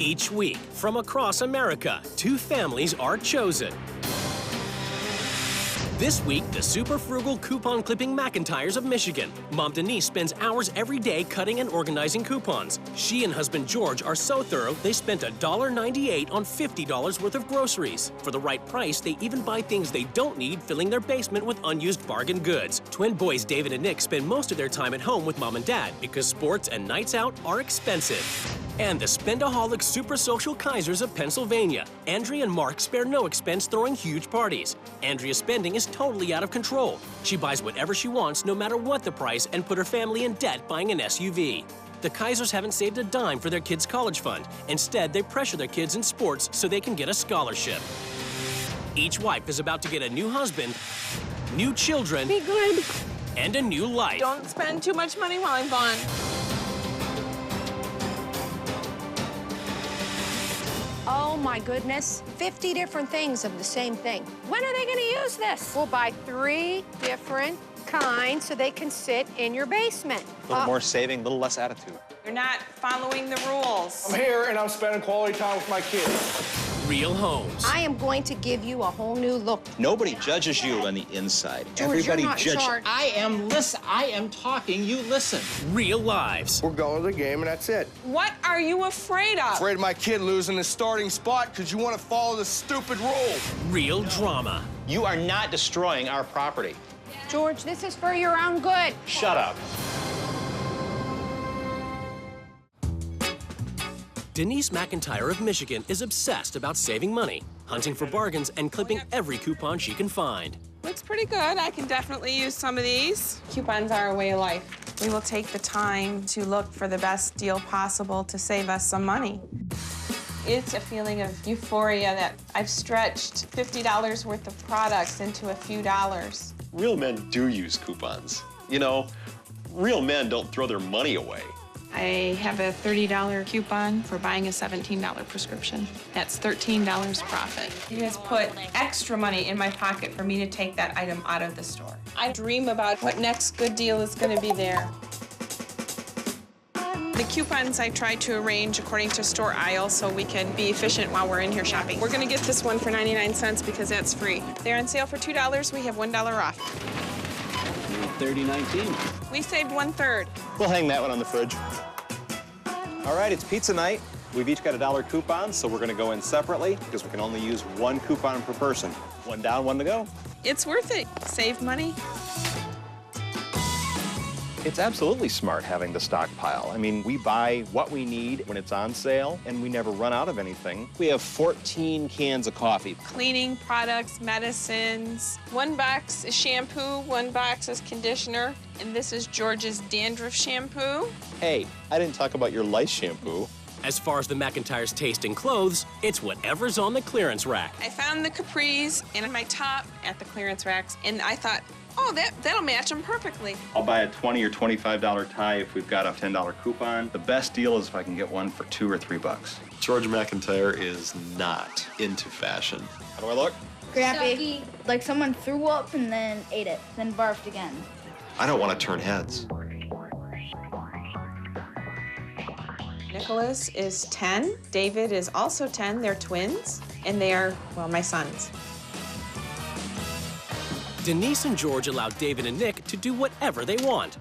Each week, from across America, 2 families are chosen. This week, the super frugal coupon clipping McIntyres of Michigan. Mom Denise spends hours every day cutting and organizing coupons. She and husband George are so thorough, they spent $1.98 on $50 worth of groceries. For the right price, they even buy things they don't need, filling their basement with unused bargain goods. Twin boys David and Nick spend most of their time at home with Mom and Dad because sports and nights out are expensive. And the spendaholic super social Kaisers of Pennsylvania. Andrea and Mark spare no expense throwing huge parties. Andrea's spending is totally out of control. She buys whatever she wants, no matter what the price, and put her family in debt buying an SUV. The Kaisers haven't saved a dime for their kids' college fund. Instead, they pressure their kids in sports so they can get a scholarship. Each wife is about to get a new husband, new children, be good, and a new life. Don't spend too much money while I'm gone. Oh my goodness, 50 different things of the same thing. When are they gonna use this? We'll buy 3 different kinds so they can sit in your basement. A little more saving, a little less attitude. You're not following the rules. I'm here and I'm spending quality time with my kids. Real homes. I am going to give you a whole new look. Nobody judges you on the inside. George, Everybody you're not in judges. charge. I am talking, you listen. Real lives. We're going to the game and that's it. What are you afraid of? Afraid of my kid losing his starting spot because you want to follow the stupid rule. Real drama. You are not destroying our property. George, this is for your own good. Shut up. Denise McIntyre of Michigan is obsessed about saving money, hunting for bargains and clipping every coupon she can find. Looks pretty good. I can definitely use some of these. Coupons are a way of life. We will take the time to look for the best deal possible to save us some money. It's a feeling of euphoria that I've stretched $50 worth of products into a few dollars. Real men do use coupons. You know, real men don't throw their money away. I have a $30 coupon for buying a $17 prescription. That's $13 profit. It has put extra money in my pocket for me to take that item out of the store. I dream about what next good deal is going to be there. The coupons I try to arrange according to store aisle so we can be efficient while we're in here shopping. We're going to get this one for 99 cents because that's free. They're on sale for $2. We have $1 off. 30.19. We saved 1/3. We'll hang that one on the fridge. All right, it's pizza night. We've each got a $1 coupon, so we're gonna go in separately because we can only use 1 coupon per person. 1 down, 1 to go. It's worth it. Save money. It's absolutely smart having the stockpile. I mean, we buy what we need when it's on sale, and we never run out of anything. We have 14 cans of coffee. Cleaning products, medicines. 1 box is shampoo, 1 box is conditioner, and this is George's dandruff shampoo. Hey, I didn't talk about your lice shampoo. As far as the McIntyres' taste in clothes, it's whatever's on the clearance rack. I found the capris and my top at the clearance racks, and I thought, oh, that'll match them perfectly. I'll buy a $20 or $25 tie if we've got a $10 coupon. The best deal is if I can get one for $2 or $3. George McIntyre is not into fashion. How do I look? Crappy. Like someone threw up and then ate it, then barfed again. I don't want to turn heads. Nicholas is 10. David is also 10. They're twins, and they are, well, my sons. Denise and George allow David and Nick to do whatever they want,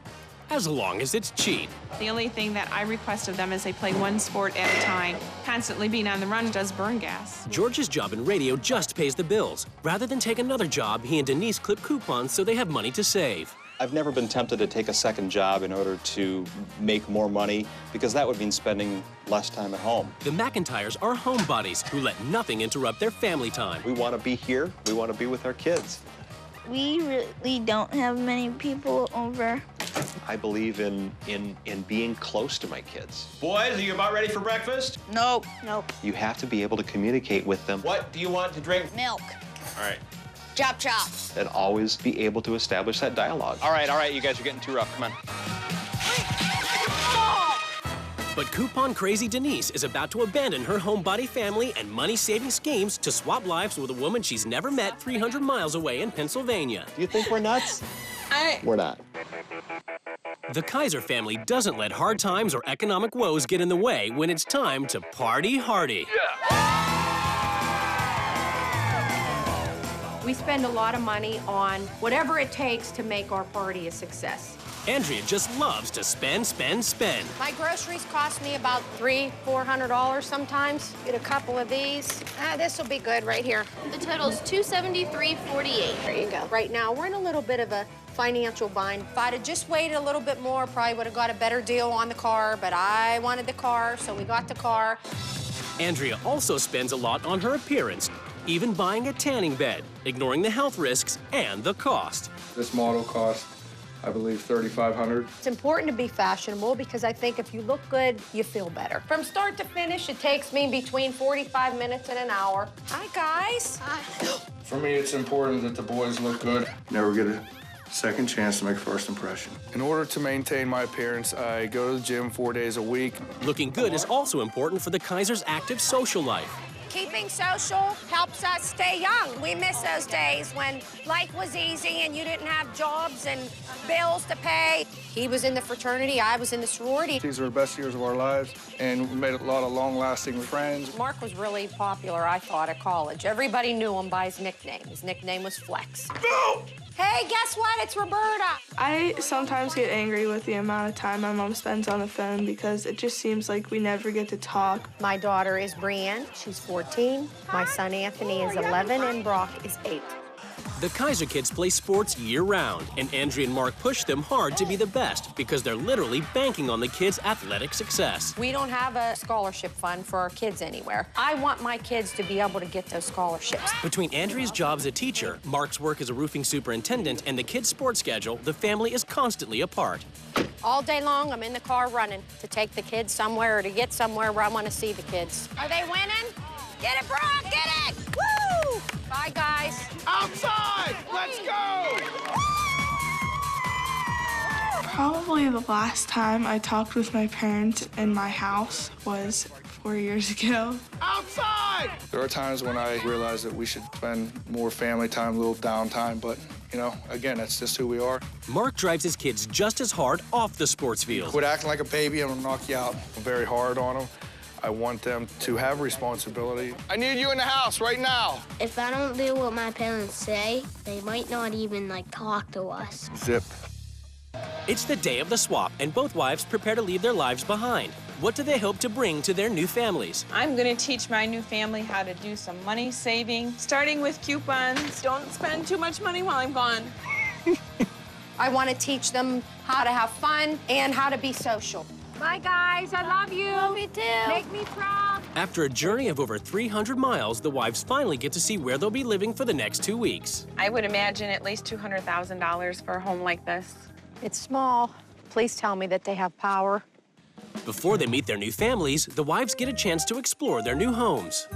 as long as it's cheap. The only thing that I request of them is they play 1 sport at a time. Constantly being on the run does burn gas. George's job in radio just pays the bills. Rather than take another job, he and Denise clip coupons so they have money to save. I've never been tempted to take a second job in order to make more money because that would mean spending less time at home. The McIntyres are homebodies who let nothing interrupt their family time. We want to be here. We want to be with our kids. We really don't have many people over. I believe in being close to my kids. Boys, are you about ready for breakfast? Nope. You have to be able to communicate with them. What do you want to drink? Milk. All right. Chop chop. And always be able to establish that dialogue. All right, you guys are getting too rough. Come on. But coupon crazy Denise is about to abandon her homebody family and money-saving schemes to swap lives with a woman she's never met 300 miles away in Pennsylvania. Do you think we're nuts? We're not. The Kaiser family doesn't let hard times or economic woes get in the way when it's time to party hardy. We spend a lot of money on whatever it takes to make our party a success. Andrea just loves to spend, spend, spend. My groceries cost me about $300-400 sometimes. Get a couple of these. This will be good right here. The total is $273.48. There you go. Right now, we're in a little bit of a financial bind. If I'd have just waited a little bit more, probably would have got a better deal on the car, but I wanted the car, so we got the car. Andrea also spends a lot on her appearance, even buying a tanning bed, ignoring the health risks and the cost. This model cost, I believe, $3,500. It's important to be fashionable because I think if you look good, you feel better. From start to finish, it takes me between 45 minutes and an hour. Hi, guys. Hi. For me, it's important that the boys look good. Never get a second chance to make first impression. In order to maintain my appearance, I go to the gym 4 days a week. Looking good is also important for the Kaiser's active social life. Keeping social helps us stay young. We miss those days when life was easy and you didn't have jobs and bills to pay. He was in the fraternity, I was in the sorority. These were the best years of our lives, and we made a lot of long-lasting friends. Mark was really popular, I thought, at college. Everybody knew him by his nickname. His nickname was Flex. No! Hey, guess what? It's Roberta. I sometimes get angry with the amount of time my mom spends on the phone because it just seems like we never get to talk. My daughter is Brienne. She's 14. My son Anthony is 11, and Brock is 8. The Kaiser kids play sports year-round, and Andrea and Mark push them hard to be the best because they're literally banking on the kids' athletic success. We don't have a scholarship fund for our kids anywhere. I want my kids to be able to get those scholarships. Between Andrea's job as a teacher, Mark's work as a roofing superintendent, and the kids' sports schedule, the family is constantly apart. All day long, I'm in the car running to take the kids somewhere or to get somewhere where I want to see the kids. Are they winning? Get it, Brock, get it! Woo! Bye, guys. Outside! Let's go! Probably the last time I talked with my parents in my house was 4 years ago. Outside! There are times when I realize that we should spend more family time, a little downtime, but, you know, again, that's just who we are. Mark drives his kids just as hard off the sports field. Quit acting like a baby, I'm gonna knock you out. I'm very hard on them. I want them to have responsibility. I need you in the house right now. If I don't do what my parents say, they might not even, talk to us. Zip. It's the day of the swap, and both wives prepare to leave their lives behind. What do they hope to bring to their new families? I'm gonna teach my new family how to do some money saving, starting with coupons. Don't spend too much money while I'm gone. I want to teach them how to have fun and how to be social. Bye, guys. I love you. Love you too. Make me proud. After a journey of over 300 miles, the wives finally get to see where they'll be living for the next 2 weeks. I would imagine at least $200,000 for a home like this. It's small. Please tell me that they have power. Before they meet their new families, the wives get a chance to explore their new homes.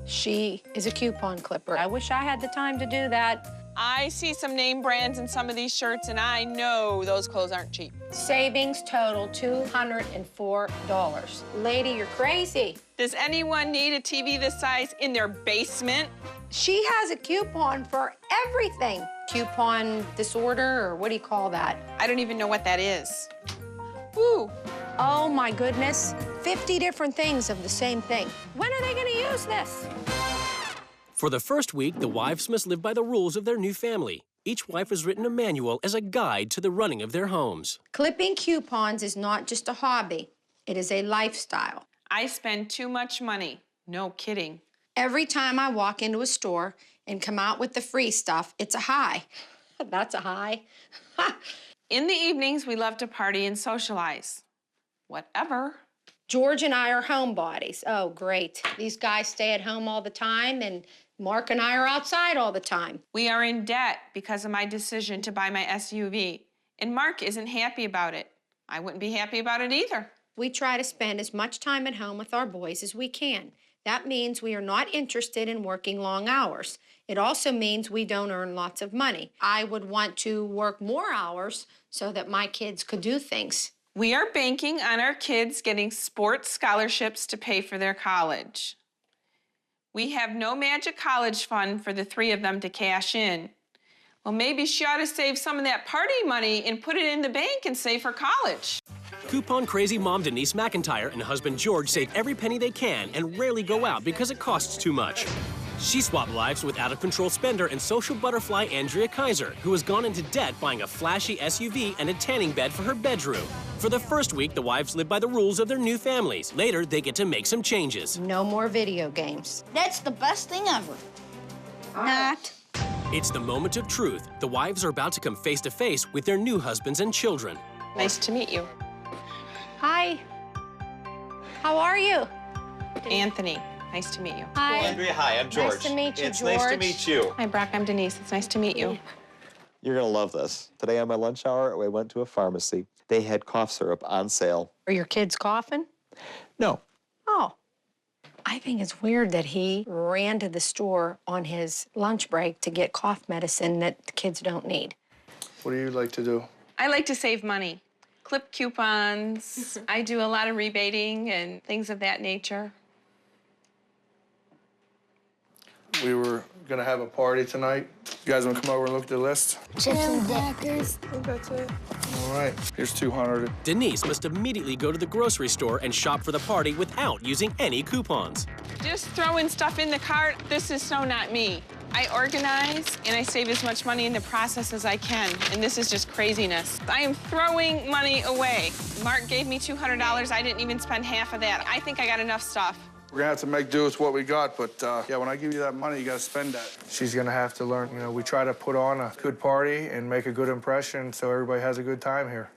She is a coupon clipper. I wish I had the time to do that. I see some name brands in some of these shirts, and I know those clothes aren't cheap. Savings total $204. Lady, you're crazy. Does anyone need a TV this size in their basement? She has a coupon for everything. Coupon disorder, or what do you call that? I don't even know what that is. Woo! Oh my goodness, 50 different things of the same thing. When are they gonna use this? For the first week, the wives must live by the rules of their new family. Each wife has written a manual as a guide to the running of their homes. Clipping coupons is not just a hobby, it is a lifestyle. I spend too much money. No kidding. Every time I walk into a store and come out with the free stuff, it's a high. That's a high. In the evenings, we love to party and socialize. Whatever. George and I are homebodies. Oh, great. These guys stay at home all the time, and Mark and I are outside all the time. We are in debt because of my decision to buy my SUV, and Mark isn't happy about it. I wouldn't be happy about it either. We try to spend as much time at home with our boys as we can. That means we are not interested in working long hours. It also means we don't earn lots of money. I would want to work more hours so that my kids could do things. We are banking on our kids getting sports scholarships to pay for their college. We have no magic college fund for the three of them to cash in. Well, maybe she ought to save some of that party money and put it in the bank and save for college. Coupon-crazy mom Denise McIntyre and husband George save every penny they can and rarely go out because it costs too much. She swapped lives with out-of-control spender and social butterfly Andrea Kaiser, who has gone into debt buying a flashy SUV and a tanning bed for her bedroom. For the first week, the wives live by the rules of their new families. Later, they get to make some changes. No more video games. That's the best thing ever. Not. It's the moment of truth. The wives are about to come face-to-face with their new husbands and children. Nice to meet you. Hi. How are you? Anthony, nice to meet you. Hi. Andrea, hi, I'm George. Nice to meet you, It's George. nice to meet you. Hi, Brock, I'm Denise. It's nice to meet you. You're gonna love this. Today on my lunch hour, I went to a pharmacy. They had cough syrup on sale. Are your kids coughing? No. Oh. I think it's weird that he ran to the store on his lunch break to get cough medicine that the kids don't need. What do you like to do? I like to save money. Clip coupons. I do a lot of rebating and things of that nature. We were gonna have a party tonight. You guys wanna come over and look at the list? Chips and crackers. I think that's it. All right, here's 200. Denise must immediately go to the grocery store and shop for the party without using any coupons. Just throwing stuff in the cart, this is so not me. I organize and I save as much money in the process as I can, and this is just craziness. I am throwing money away. Mark gave me $200, I didn't even spend half of that. I think I got enough stuff. We're gonna have to make do with what we got, but yeah, when I give you that money, you gotta spend that. She's gonna have to learn. You know, we try to put on a good party and make a good impression so everybody has a good time here.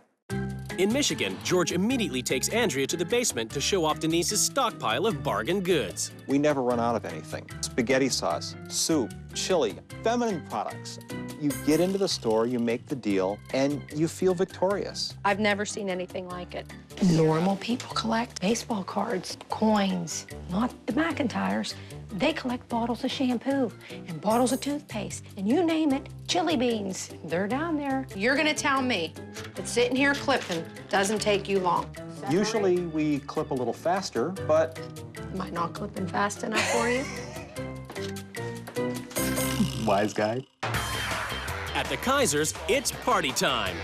In Michigan, George immediately takes Andrea to the basement to show off Denise's stockpile of bargain goods. We never run out of anything. Spaghetti sauce, soup, chili, feminine products. You get into the store, you make the deal, and you feel victorious. I've never seen anything like it. Normal people collect baseball cards, coins, not the McIntyres. They collect bottles of shampoo and bottles of toothpaste, and you name it, chili beans. They're down there. You're gonna tell me that sitting here clipping doesn't take you long. Usually we clip a little faster, but Am I not clipping fast enough for you? wise guy. At the Kaisers, it's party time.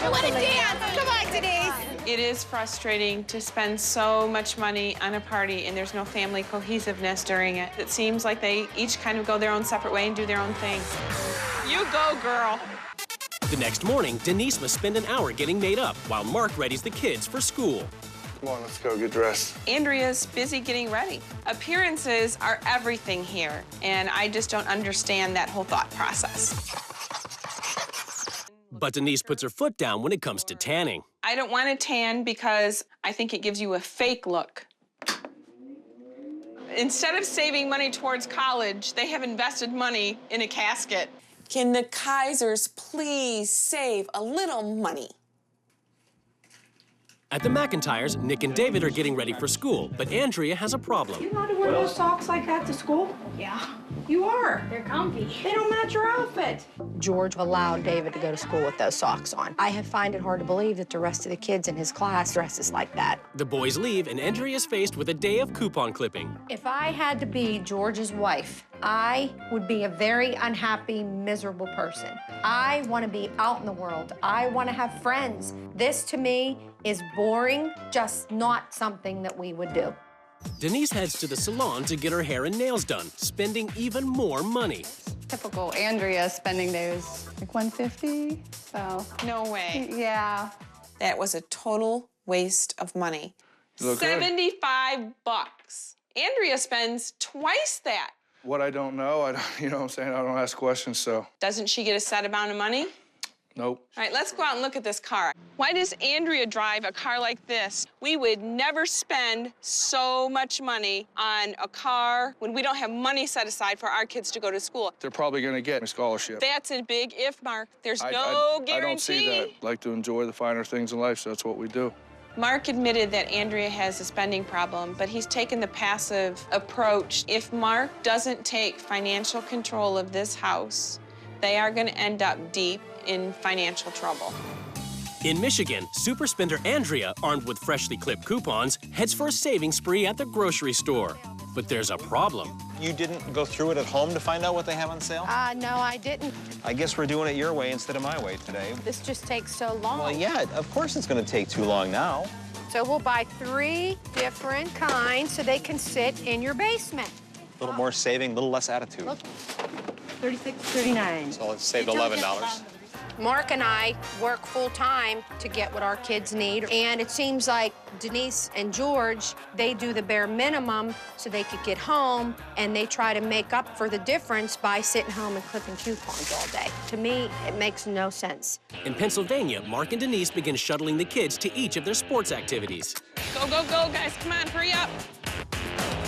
What a dance! Come on, Denise! It is frustrating to spend so much money on a party and there's no family cohesiveness during it. It seems like they each kind of go their own separate way and do their own thing. You go, girl. The next morning, Denise must spend an hour getting made up while Mark readies the kids for school. Come on, let's go get dressed. Andrea's busy getting ready. Appearances are everything here, and I just don't understand that whole thought process. But Denise puts her foot down when it comes to tanning. I don't want to tan because I think it gives you a fake look. Instead of saving money towards college, they have invested money in a casket. Can the Kaisers please save a little money? At the McIntyres, Nick and David are getting ready for school, but Andrea has a problem. You allowed to wear those socks like that to school? Yeah. You are. They're comfy. They don't match your outfit. George allowed David to go to school with those socks on. I find it hard to believe that the rest of the kids in his class dresses like that. The boys leave, and Andrea is faced with a day of coupon clipping. If I had to be George's wife, I would be a very unhappy, miserable person. I want to be out in the world. I want to have friends. This, to me, is boring, just not something that we would do. Denise heads to the salon to get her hair and nails done, spending even more money. Typical Andrea spending days, like $150, so. No way. Yeah. That was a total waste of money. You look good. $75. Andrea spends twice that. What I don't know, you know what I'm saying? I don't ask questions, so. Doesn't she get a set amount of money? Nope. All right, let's go out and look at this car. Why does Andrea drive a car like this? We would never spend so much money on a car when we don't have money set aside for our kids to go to school. They're probably gonna get a scholarship. That's a big if, Mark. There's no guarantee. I don't see that. I like to enjoy the finer things in life, so that's what we do. Mark admitted that Andrea has a spending problem, but he's taken the passive approach. If Mark doesn't take financial control of this house, they are going to end up deep in financial trouble. In Michigan, super spender Andrea, armed with freshly clipped coupons, heads for a saving spree at the grocery store. But there's a problem. You didn't go through it at home to find out what they have on sale? No, I didn't. I guess we're doing it your way instead of my way today. This just takes so long. Well, yeah, of course it's going to take too long now. So we'll buy 3 different kinds so they can sit in your basement. A little more saving, a little less attitude. Look, $36.39. So let's save $11. Mark and I work full-time to get what our kids need, and it seems like Denise and George, they do the bare minimum so they could get home, and they try to make up for the difference by sitting home and clipping coupons all day. To me, it makes no sense. In Pennsylvania, Mark and Denise begin shuttling the kids to each of their sports activities. Go, go, go, guys. Come on, hurry up.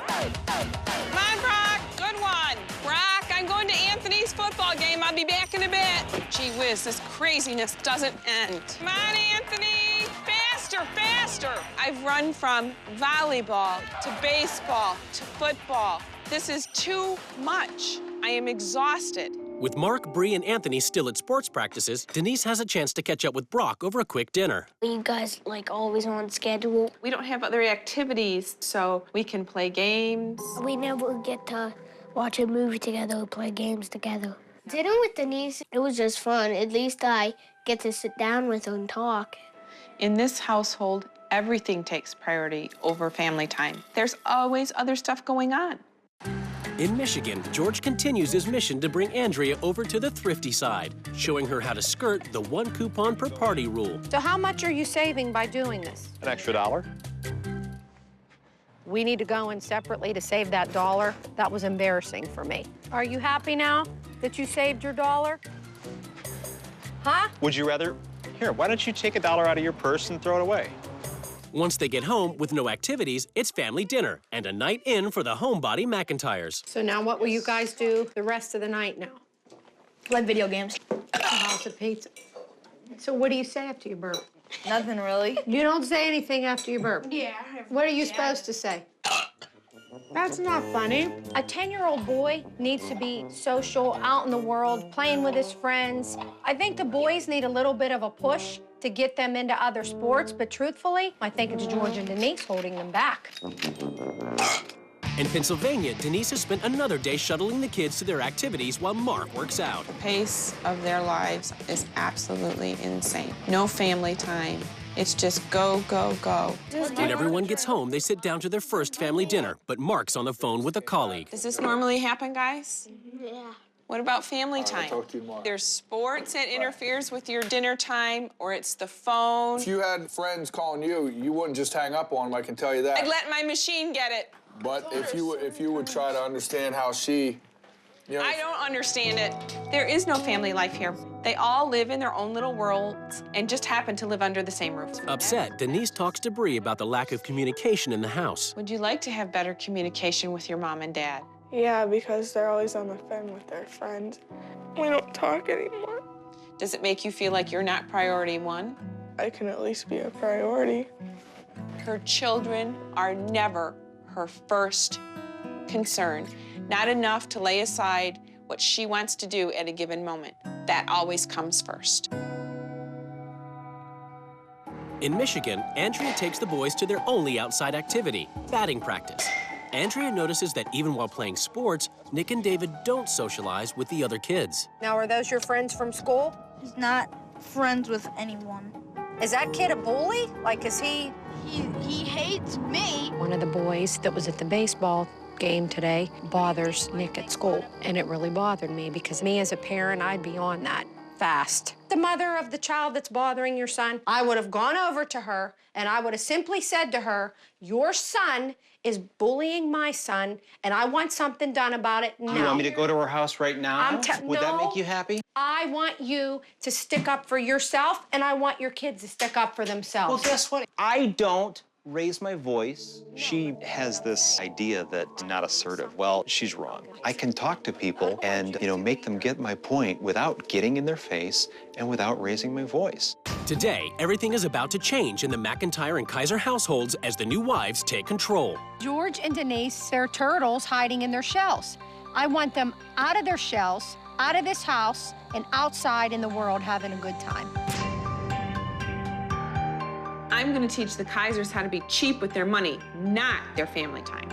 Come on, Brock. Good one. Brock, I'm going to Anthony's football game. I'll be back in a bit. Gee whiz, this craziness doesn't end. Come on, Anthony. Faster, faster. I've run from volleyball to baseball to football. This is too much. I am exhausted. With Mark, Bree, and Anthony still at sports practices, Denise has a chance to catch up with Brock over a quick dinner. Are you guys, like, always on schedule? We don't have other activities, so we can play games. We never get to watch a movie together or play games together. Dinner with Denise, it was just fun. At least I get to sit down with her and talk. In this household, everything takes priority over family time. There's always other stuff going on. In Michigan, George continues his mission to bring Andrea over to the thrifty side, showing her how to skirt the 1 coupon per party rule. So how much are you saving by doing this? An extra $1. We need to go in separately to save that $1. That was embarrassing for me. Are you happy now that you saved your $1? Huh? Would you rather? Here, why don't you take $1 out of your purse and throw it away? Once they get home with no activities, it's family dinner and a night in for the homebody McIntyres. So now what will you guys do the rest of the night now? Play video games. A house of pizza. So what do you say after you burp? Nothing really. You don't say anything after you burp? Yeah. What are you supposed to say? That's not funny. A 10-year-old boy needs to be social, out in the world, playing with his friends. I think the boys need a little bit of a push to get them into other sports, but truthfully, I think it's George and Denise holding them back. In Pennsylvania, Denise has spent another day shuttling the kids to their activities while Mark works out. The pace of their lives is absolutely insane. No family time. It's just go, go, go. When everyone gets home, they sit down to their first family dinner, but Mark's on the phone with a colleague. Does this normally happen, guys? Yeah. What about family time? Talk to you tomorrow. There's sports that interferes with your dinner time, or it's the phone. If you had friends calling you, you wouldn't just hang up on them, I can tell you that. I'd let my machine get it. But if you would try to understand how she, you know, I don't understand it. There is no family life here. They all live in their own little worlds and just happen to live under the same roof. Upset, Denise talks to Bree about the lack of communication in the house. Would you like to have better communication with your mom and dad? Yeah, because they're always on the phone with their friends. We don't talk anymore. Does it make you feel like you're not priority one? I can at least be a priority. Her children are never her first concern. Not enough to lay aside what she wants to do at a given moment. That always comes first. In Michigan, Andrea takes the boys to their only outside activity, batting practice. Andrea notices that even while playing sports, Nick and David don't socialize with the other kids. Now, are those your friends from school? He's not friends with anyone. Is that kid a bully? Like, is he... He hates me. One of the boys that was at the baseball game today bothers Nick at school, and it really bothered me because me as a parent, I'd be on that fast. The mother of the child that's bothering your son, I would have gone over to her and I would have simply said to her, your son is bullying my son and I want something done about it now. You want me to go to her house right now? Would that make you happy? I want you to stick up for yourself and I want your kids to stick up for themselves. Well, guess what? I don't raise my voice. She has this idea that I'm not assertive. Well, she's wrong. I can talk to people and, make them get my point without getting in their face and without raising my voice. Today, everything is about to change in the McIntyre and Kaiser households as the new wives take control. George and Denise, they're turtles hiding in their shells. I want them out of their shells, out of this house, and outside in the world having a good time. I'm going to teach the Kaisers how to be cheap with their money, not their family time.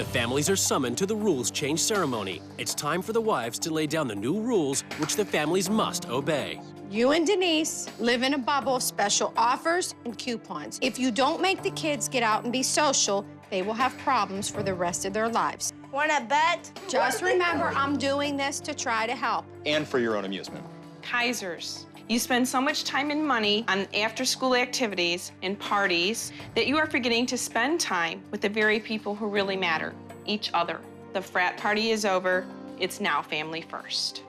The families are summoned to the rules change ceremony. It's time for the wives to lay down the new rules, which the families must obey. You and Denise live in a bubble of special offers and coupons. If you don't make the kids get out and be social, they will have problems for the rest of their lives. Wanna bet? Just remember, I'm doing this to try to help. And for your own amusement. Kaisers. You spend so much time and money on after-school activities and parties that you are forgetting to spend time with the very people who really matter, each other. The frat party is over. It's now family first.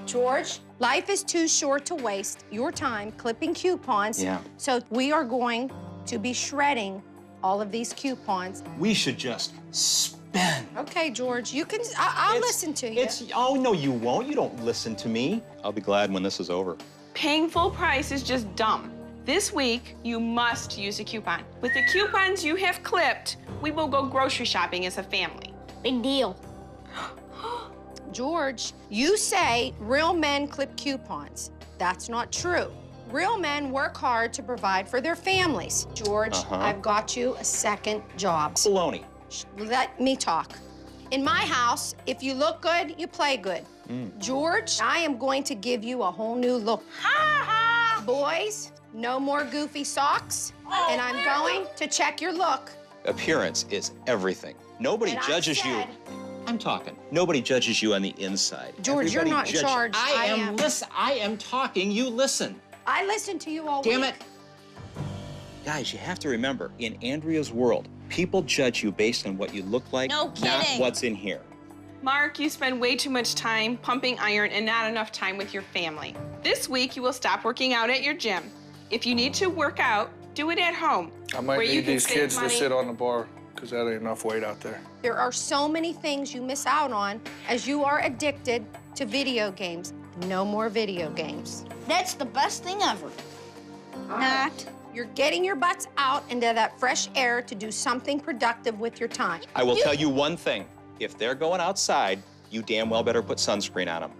George, life is too short to waste your time clipping coupons. Yeah. So we are going to be shredding all of these coupons. We should just spend. Okay, George, you can, I'll listen to you. Oh, no, you won't. You don't listen to me. I'll be glad when this is over. Paying full price is just dumb. This week, you must use a coupon. With the coupons you have clipped, we will go grocery shopping as a family. Big deal. George, you say real men clip coupons. That's not true. Real men work hard to provide for their families. George, I've got you a second job. Baloney. Let me talk. In my house, if you look good, you play good. George, I am going to give you a whole new look. Boys, no more goofy socks, and I'm going to check your look. Appearance is everything. Nobody judges you. I'm talking. Nobody judges you on the inside. George, you're not in charge. I am. Listen, I am talking. You listen. I listen to you all week. Damn it. Guys, you have to remember, in Andrea's world, people judge you based on what you look like, not what's in here. Mark, you spend way too much time pumping iron and not enough time with your family. This week, you will stop working out at your gym. If you need to work out, do it at home. I might need these kids to sit on the bar, because that ain't enough weight out there. There are so many things you miss out on as you are addicted to video games. No more video games. That's the best thing ever. Not. You're getting your butts out into that fresh air to do something productive with your time. I will tell you one thing. If they're going outside, you damn well better put sunscreen on them.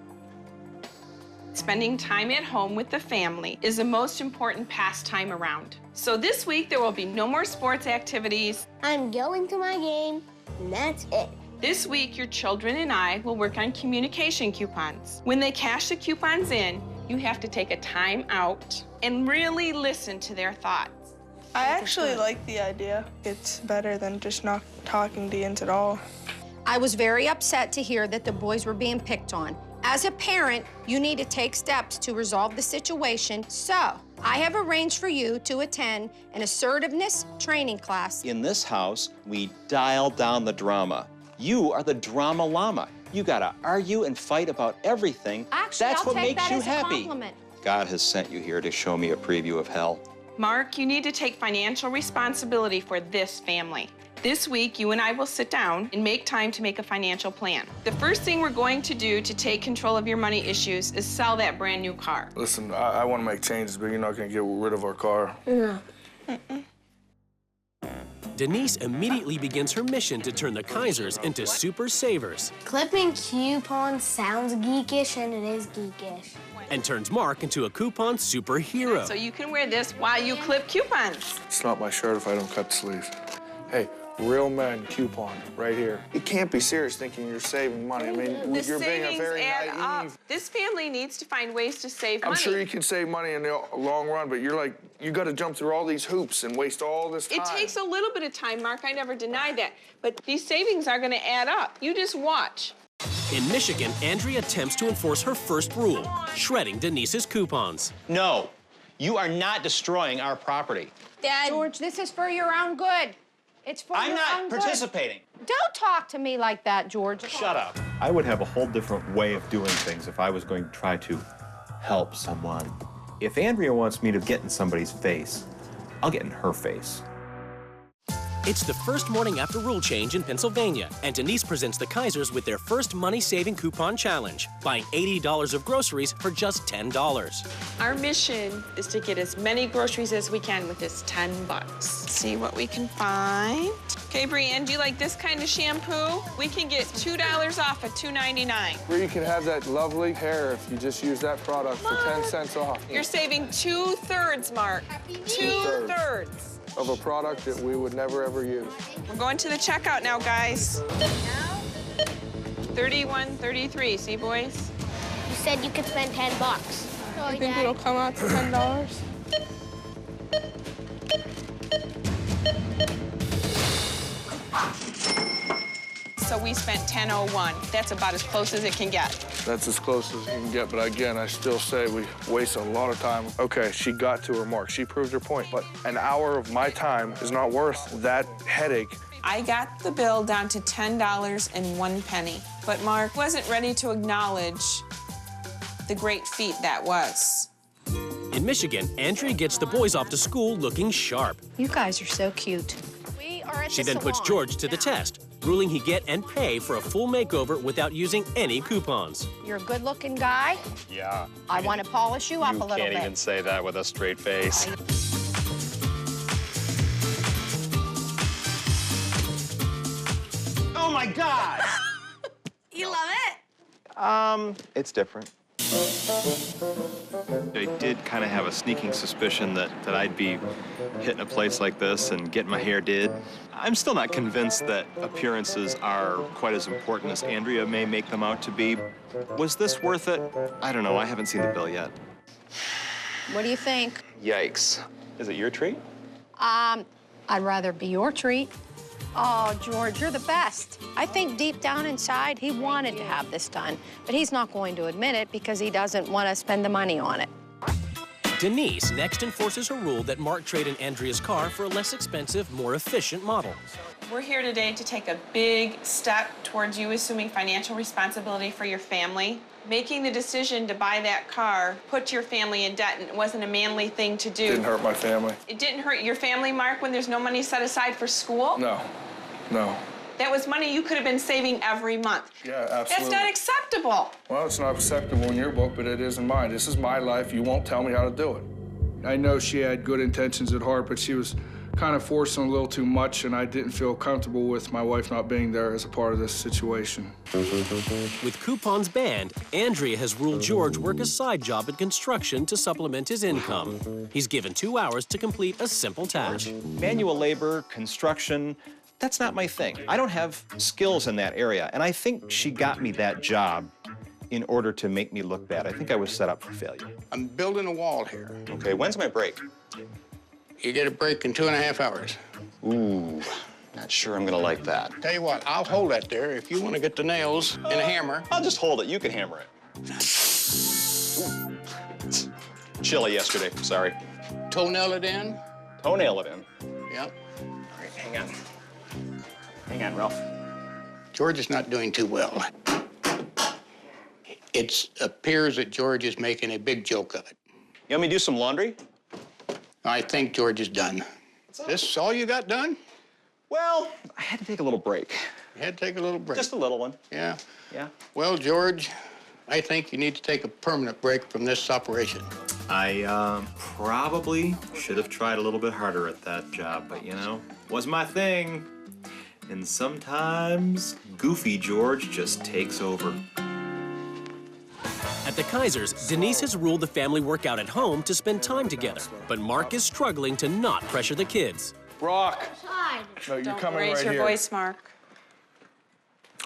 Spending time at home with the family is the most important pastime around. So this week, there will be no more sports activities. I'm going to my game, and that's it. This week, your children and I will work on communication coupons. When they cash the coupons in, you have to take a time out and really listen to their thoughts. I actually like the idea. It's better than just not talking to Yins at all. I was very upset to hear that the boys were being picked on. As a parent, you need to take steps to resolve the situation. So, I have arranged for you to attend an assertiveness training class. In this house, we dial down the drama. You are the drama llama. You gotta argue and fight about everything. Actually, That's I'll what take makes that you as a happy. compliment. God has sent you here to show me a preview of hell. Mark, you need to take financial responsibility for this family. This week, you and I will sit down and make time to make a financial plan. The first thing we're going to do to take control of your money issues is sell that brand new car. Listen, I want to make changes, but you're not going to get rid of our car. No. Denise immediately begins her mission to turn the Kaisers into super savers. Clipping coupons sounds geekish, and it is geekish. And turns Mark into a coupon superhero. So you can wear this while you clip coupons. It's not my shirt if I don't cut the sleeves. Hey, real men coupon right here. You can't be serious thinking you're saving money. I mean, The you're being a savings very add naive. up. This family needs to find ways to save money. I'm sure you can save money in the long run, but you're like, you got to jump through all these hoops and waste all this time. It takes a little bit of time, Mark. I never denied that. But these savings are going to add up. You just watch. In Michigan, Andrea attempts to enforce her first rule, shredding Denise's coupons. No, you are not destroying our property. Dad. George, this is for your own good. It's for I'm your not own participating. good. Don't talk to me like that, George. Shut up. I would have a whole different way of doing things if I was going to try to help someone. If Andrea wants me to get in somebody's face, I'll get in her face. It's the first morning after rule change in Pennsylvania, and Denise presents the Kaisers with their first money-saving coupon challenge, buying $80 of groceries for just $10. Our mission is to get as many groceries as we can with this $10. See what we can find. Okay, Brianne, do you like this kind of shampoo? We can get $2 off at $2.99. Where you can have that lovely hair if you just use that product for 10 cents off. You're saving 2/3, Mark. 2/3. of a product that we would never, ever use. We're going to the checkout now, guys. 31.33, see, boys? You said you could spend 10 bucks. I think it'll come out to $10. So we spent $10.01. That's about as close as it can get. That's as close as you can get, but again, I still say we waste a lot of time. Okay, she got to her mark. She proved her point, but an hour of my time is not worth that headache. I got the bill down to $10.01, but Mark wasn't ready to acknowledge the great feat that was. In Michigan, Andrea gets the boys off to school looking sharp. You guys are so cute. She then puts George to the test, ruling he get and pay for a full makeover without using any coupons. You're a good-looking guy. Yeah. I want to polish you up a little bit. You can't even say that with a straight face. Oh, my God! You love it? It's different. I did kind of have a sneaking suspicion that I'd be hitting a place like this and getting my hair did. I'm still not convinced that appearances are quite as important as Andrea may make them out to be. Was this worth it? I don't know. I haven't seen the bill yet. What do you think? Yikes. Is it your treat? I'd rather be your treat. Oh, George, you're the best. I think deep down inside, he wanted to have this done, but he's not going to admit it because he doesn't want to spend the money on it. Denise next enforces her rule that Mark trade in Andrea's car for a less expensive, more efficient model. We're here today to take a big step towards you assuming financial responsibility for your family. Making the decision to buy that car put your family in debt, and it wasn't a manly thing to do. Didn't hurt my family. It didn't hurt your family, Mark, when there's no money set aside for school? No, no. That was money you could have been saving every month. Yeah, absolutely. That's not acceptable. Well, it's not acceptable in your book, but it is in mine. This is my life. You won't tell me how to do it. I know she had good intentions at heart, but she was kind of forcing a little too much, and I didn't feel comfortable with my wife not being there as a part of this situation. With coupons banned, Andrea has ruled George work a side job in construction to supplement his income. He's given 2 hours to complete a simple task. Manual labor, construction, that's not my thing. I don't have skills in that area, and I think she got me that job in order to make me look bad. I think I was set up for failure. I'm building a wall here. Okay, when's my break? You get a break in 2.5 hours. Ooh, not sure I'm gonna like that. Tell you what, I'll hold that there if you want to get the nails and a hammer. I'll just hold it. You can hammer it. Ooh. It's chilly yesterday. Sorry. Toenail it in. Toenail it in. Yep. All right, hang on. Hang on, Ralph. George is not doing too well. It appears that George is making a big joke of it. You want me to do some laundry? I think George is done. This all you got done? Well, I had to take a little break. You had to take a little break. Just a little one. Yeah. Yeah. Well, George, I think you need to take a permanent break from this operation. I probably should have tried a little bit harder at that job, but you know, was my thing. And sometimes goofy George just takes over. At the Kaisers, Denise has ruled the family work out at home to spend time together. But Mark is struggling to not pressure the kids. Brock. No, you're Don't coming raise right your here. voice, Mark.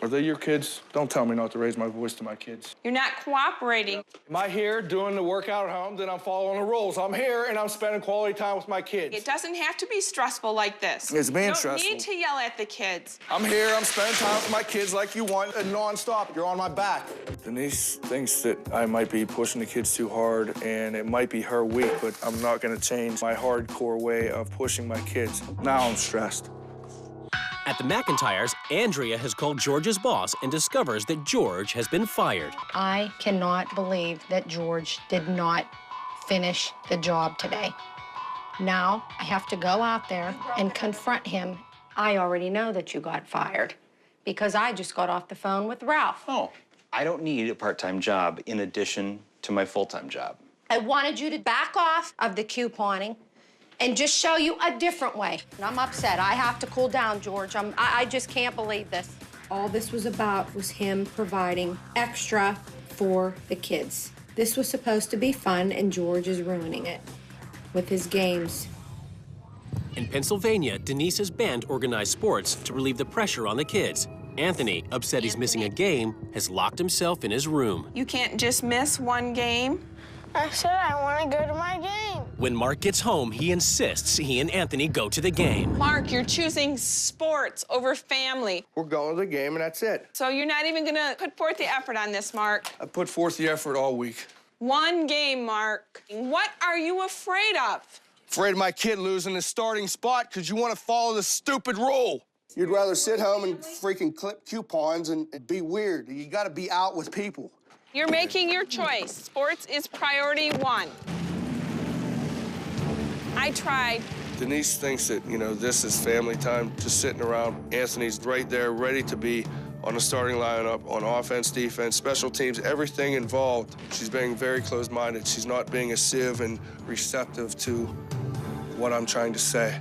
Are they your kids? Don't tell me not to raise my voice to my kids. You're not cooperating. Am I here doing the workout at home? Then I'm following the rules. I'm here and I'm spending quality time with my kids. It doesn't have to be stressful like this. It's being you don't stressful. need to yell at the kids. I'm here, I'm spending time with my kids like you want, and nonstop. You're on my back. Denise thinks that I might be pushing the kids too hard, and it might be her week, but I'm not gonna change my hardcore way of pushing my kids. Now I'm stressed. At the McIntyres, Andrea has called George's boss and discovers that George has been fired. I cannot believe that George did not finish the job today. Now I have to go out there and confront him. I already know that you got fired because I just got off the phone with Ralph. Oh, I don't need a part-time job in addition to my full-time job. I wanted you to back off of the couponing and just show you a different way. And I'm upset. I have to cool down, George. I just can't believe this. All this was about was him providing extra for the kids. This was supposed to be fun, and George is ruining it with his games. In Pennsylvania, Denise has banned organized sports to relieve the pressure on the kids. Anthony, upset he's missing a game, has locked himself in his room. You can't just miss one game. I said I want to go to my game. When Mark gets home, he insists he and Anthony go to the game. Mark, you're choosing sports over family. We're going to the game, and that's it. So you're not even gonna put forth the effort on this, Mark. I put forth the effort all week. One game, Mark. What are you afraid of? Afraid of my kid losing his starting spot because you want to follow this stupid rule. You'd rather sit home and freaking clip coupons and be weird. You got to be out with people. You're making your choice. Sports is priority one. I tried. Denise thinks that, you know, this is family time, just sitting around. Anthony's right there, ready to be on the starting lineup, on offense, defense, special teams, everything involved. She's being very closed-minded. She's not being a sieve and receptive to what I'm trying to say.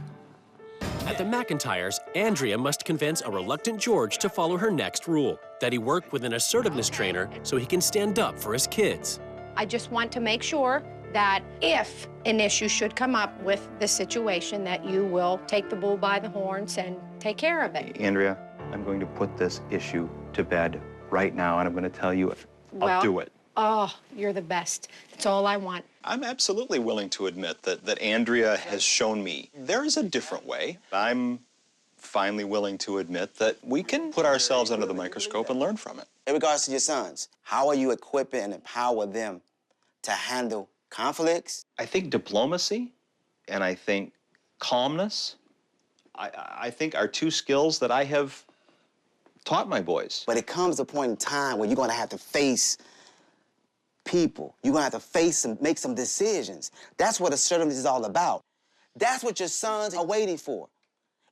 At the McIntyres, Andrea must convince a reluctant George to follow her next rule, that he work with an assertiveness trainer so he can stand up for his kids. I just want to make sure that if an issue should come up with the situation, that you will take the bull by the horns and take care of it. Andrea, I'm going to put this issue to bed right now, and I'm going to tell you I'll do it. Oh, you're the best. That's all I want. I'm absolutely willing to admit that Andrea has shown me there is a different way. I'm finally willing to admit that we can put ourselves under the microscope and learn from it. In regards to your sons, how are you equipping and empower them to handle conflicts? I think diplomacy and I think calmness, I think are two skills that I have taught my boys. But it comes a point in time where you're going to have to face people. You're going to have to face and make some decisions. That's what assertiveness is all about. That's what your sons are waiting for.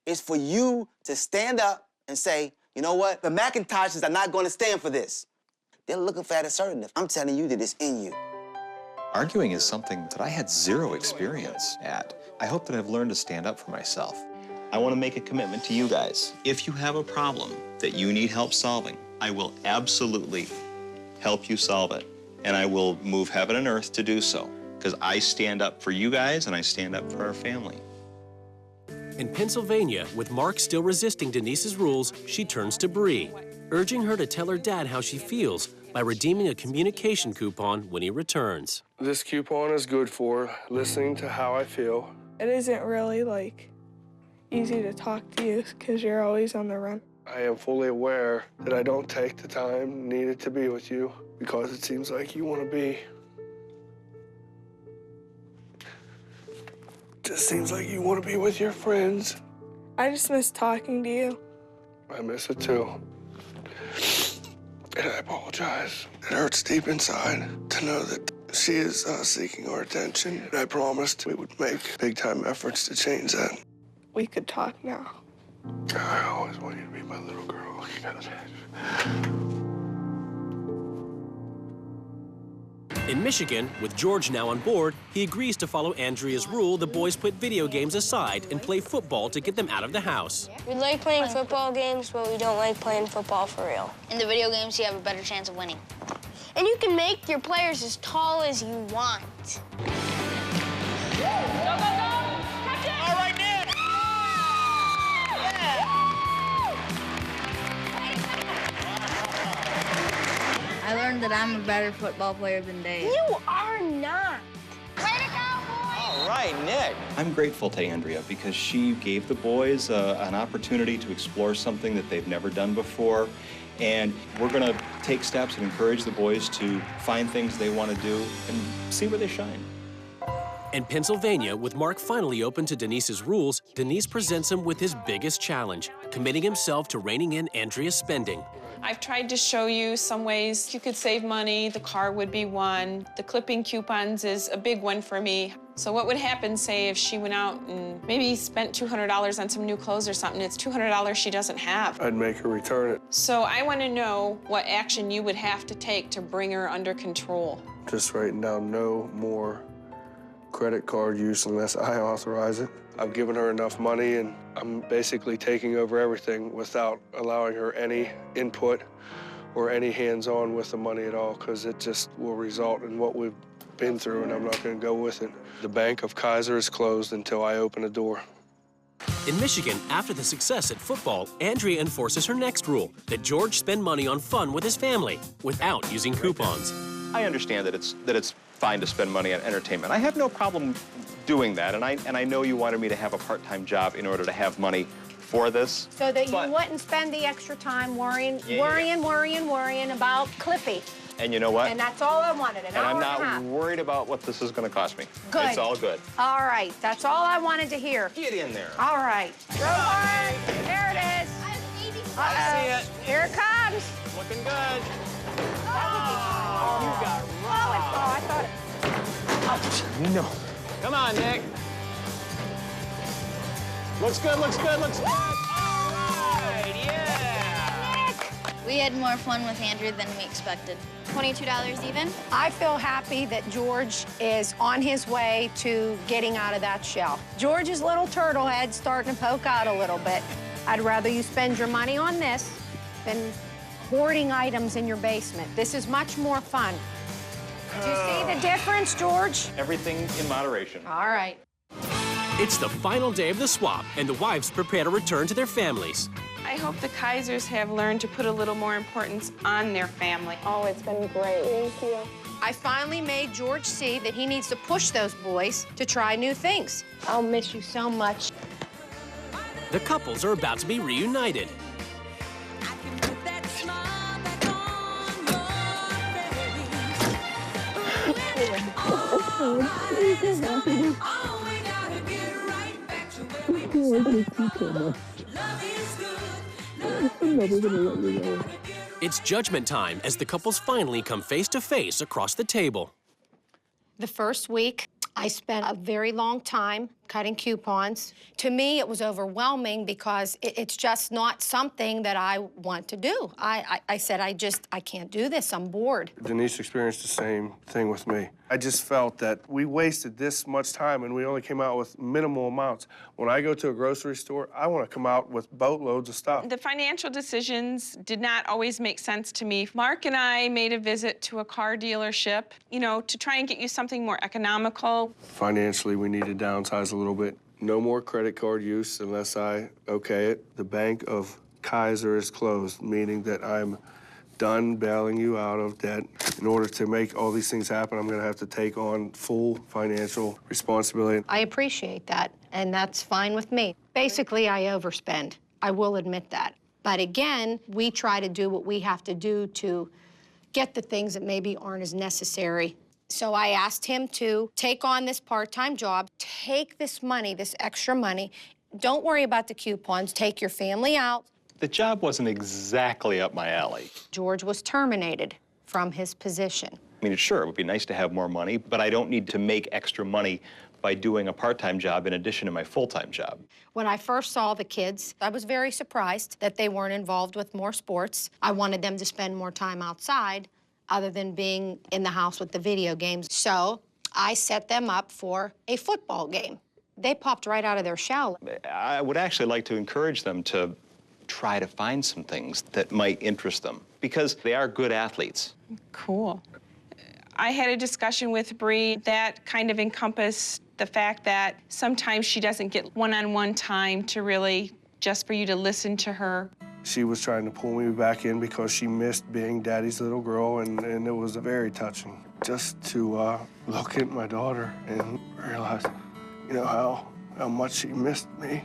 It's for you to stand up and say, you know what? The McIntyres are not going to stand for this. They're looking for that assertiveness. I'm telling you that it's in you. Arguing is something that I had zero experience at. I hope that I've learned to stand up for myself. I want to make a commitment to you guys. If you have a problem that you need help solving, I will absolutely help you solve it. And I will move heaven and earth to do so. Because I stand up for you guys and I stand up for our family. In Pennsylvania, with Mark still resisting Denise's rules, she turns to Bree, urging her to tell her dad how she feels by redeeming a communication coupon when he returns. This coupon is good for listening to how I feel. It isn't really, easy to talk to you because you're always on the run. I am fully aware that I don't take the time needed to be with you because it seems like you want to be. Just seems like you want to be with your friends. I just miss talking to you. I miss it too. And I apologize. It hurts deep inside to know that she is seeking our attention. And I promised we would make big-time efforts to change that. We could talk now. I always want you to be my little girl. You got it. In Michigan, with George now on board, he agrees to follow Andrea's rule the boys put video games aside and play football to get them out of the house. We like playing football games, but we don't like playing football for real. In the video games, you have a better chance of winning. And you can make your players as tall as you want. Go, go, go! Catch it! All right, Nick! I learned that I'm a better football player than Dave. You are not. Way to go, boys! All right, Nick. I'm grateful to Andrea because she gave the boys an opportunity to explore something that they've never done before. And we're going to take steps and encourage the boys to find things they want to do and see where they shine. In Pennsylvania, with Mark finally open to Denise's rules, Denise presents him with his biggest challenge, committing himself to reining in Andrea's spending. I've tried to show you some ways you could save money. The car would be one. The clipping coupons is a big one for me. So what would happen, say, if she went out and maybe spent $200 on some new clothes or something? It's $200 she doesn't have. I'd make her return it. So I want to know what action you would have to take to bring her under control. Just writing down no more credit card use unless I authorize it. I've given her enough money, and I'm basically taking over everything without allowing her any input or any hands-on with the money at all, because it just will result in what we've been through, and I'm not going to go with it. The Bank of Kaiser is closed until I open a door. In Michigan, after the success at football, Andrea enforces her next rule, that George spend money on fun with his family without using coupons. I understand that it's fine to spend money on entertainment. I have no problem doing that, and I know you wanted me to have a part-time job in order to have money for this. So that you wouldn't spend the extra time worrying about Clippy. And you know what? And that's all I wanted, an hour I'm and a half. not worried about what this is going to cost me. Good. It's all good. All right, that's all I wanted to hear. Get in there. All right. Go hard. There it is. I see it. Here it comes. Looking good. Oh, you got rocked. Oh, I thought it... No. Come on, Nick. Looks good, looks good, looks good. All right, yeah. Nick! We had more fun with Andrew than we expected. $22 even? I feel happy that George is on his way to getting out of that shell. George's little turtle head's starting to poke out a little bit. I'd rather you spend your money on this than hoarding items in your basement. This is much more fun. Do you see the difference, George? Everything in moderation. All right. It's the final day of the swap, and the wives prepare to return to their families. I hope the Kaisers have learned to put a little more importance on their family. Oh, it's been great. Thank you. I finally made George see that he needs to push those boys to try new things. I'll miss you so much. The couples are about to be reunited. It's judgment time as the couples finally come face to face across the table. The first week, I spent a very long time cutting coupons. To me, it was overwhelming because it's just not something that I want to do. I said, I can't do this, I'm bored. Denise experienced the same thing with me. I just felt that we wasted this much time and we only came out with minimal amounts. When I go to a grocery store, I want to come out with boatloads of stuff. The financial decisions did not always make sense to me. Mark and I made a visit to a car dealership, you know, to try and get you something more economical. Financially, we need to downsize a little bit. No more credit card use unless I okay it. The Bank of Kaiser is closed, meaning that I'm done bailing you out of debt. In order to make all these things happen, I'm gonna have to take on full financial responsibility. I appreciate that, and that's fine with me. Basically, I overspend. I will admit that. But again, we try to do what we have to do to get the things that maybe aren't as necessary. So I asked him to take on this part-time job, take this money, this extra money. Don't worry about the coupons, take your family out. The job wasn't exactly up my alley. George was terminated from his position. I mean, sure, it would be nice to have more money, but I don't need to make extra money by doing a part-time job in addition to my full-time job. When I first saw the kids, I was very surprised that they weren't involved with more sports. I wanted them to spend more time outside other than being in the house with the video games. So I set them up for a football game. They popped right out of their shell. I would actually like to encourage them to try to find some things that might interest them because they are good athletes. Cool. I had a discussion with Bree that kind of encompassed the fact that sometimes she doesn't get one-on-one time to really just for you to listen to her. She was trying to pull me back in because she missed being Daddy's little girl, and it was very touching just to look at my daughter and realize, you know, how much she missed me.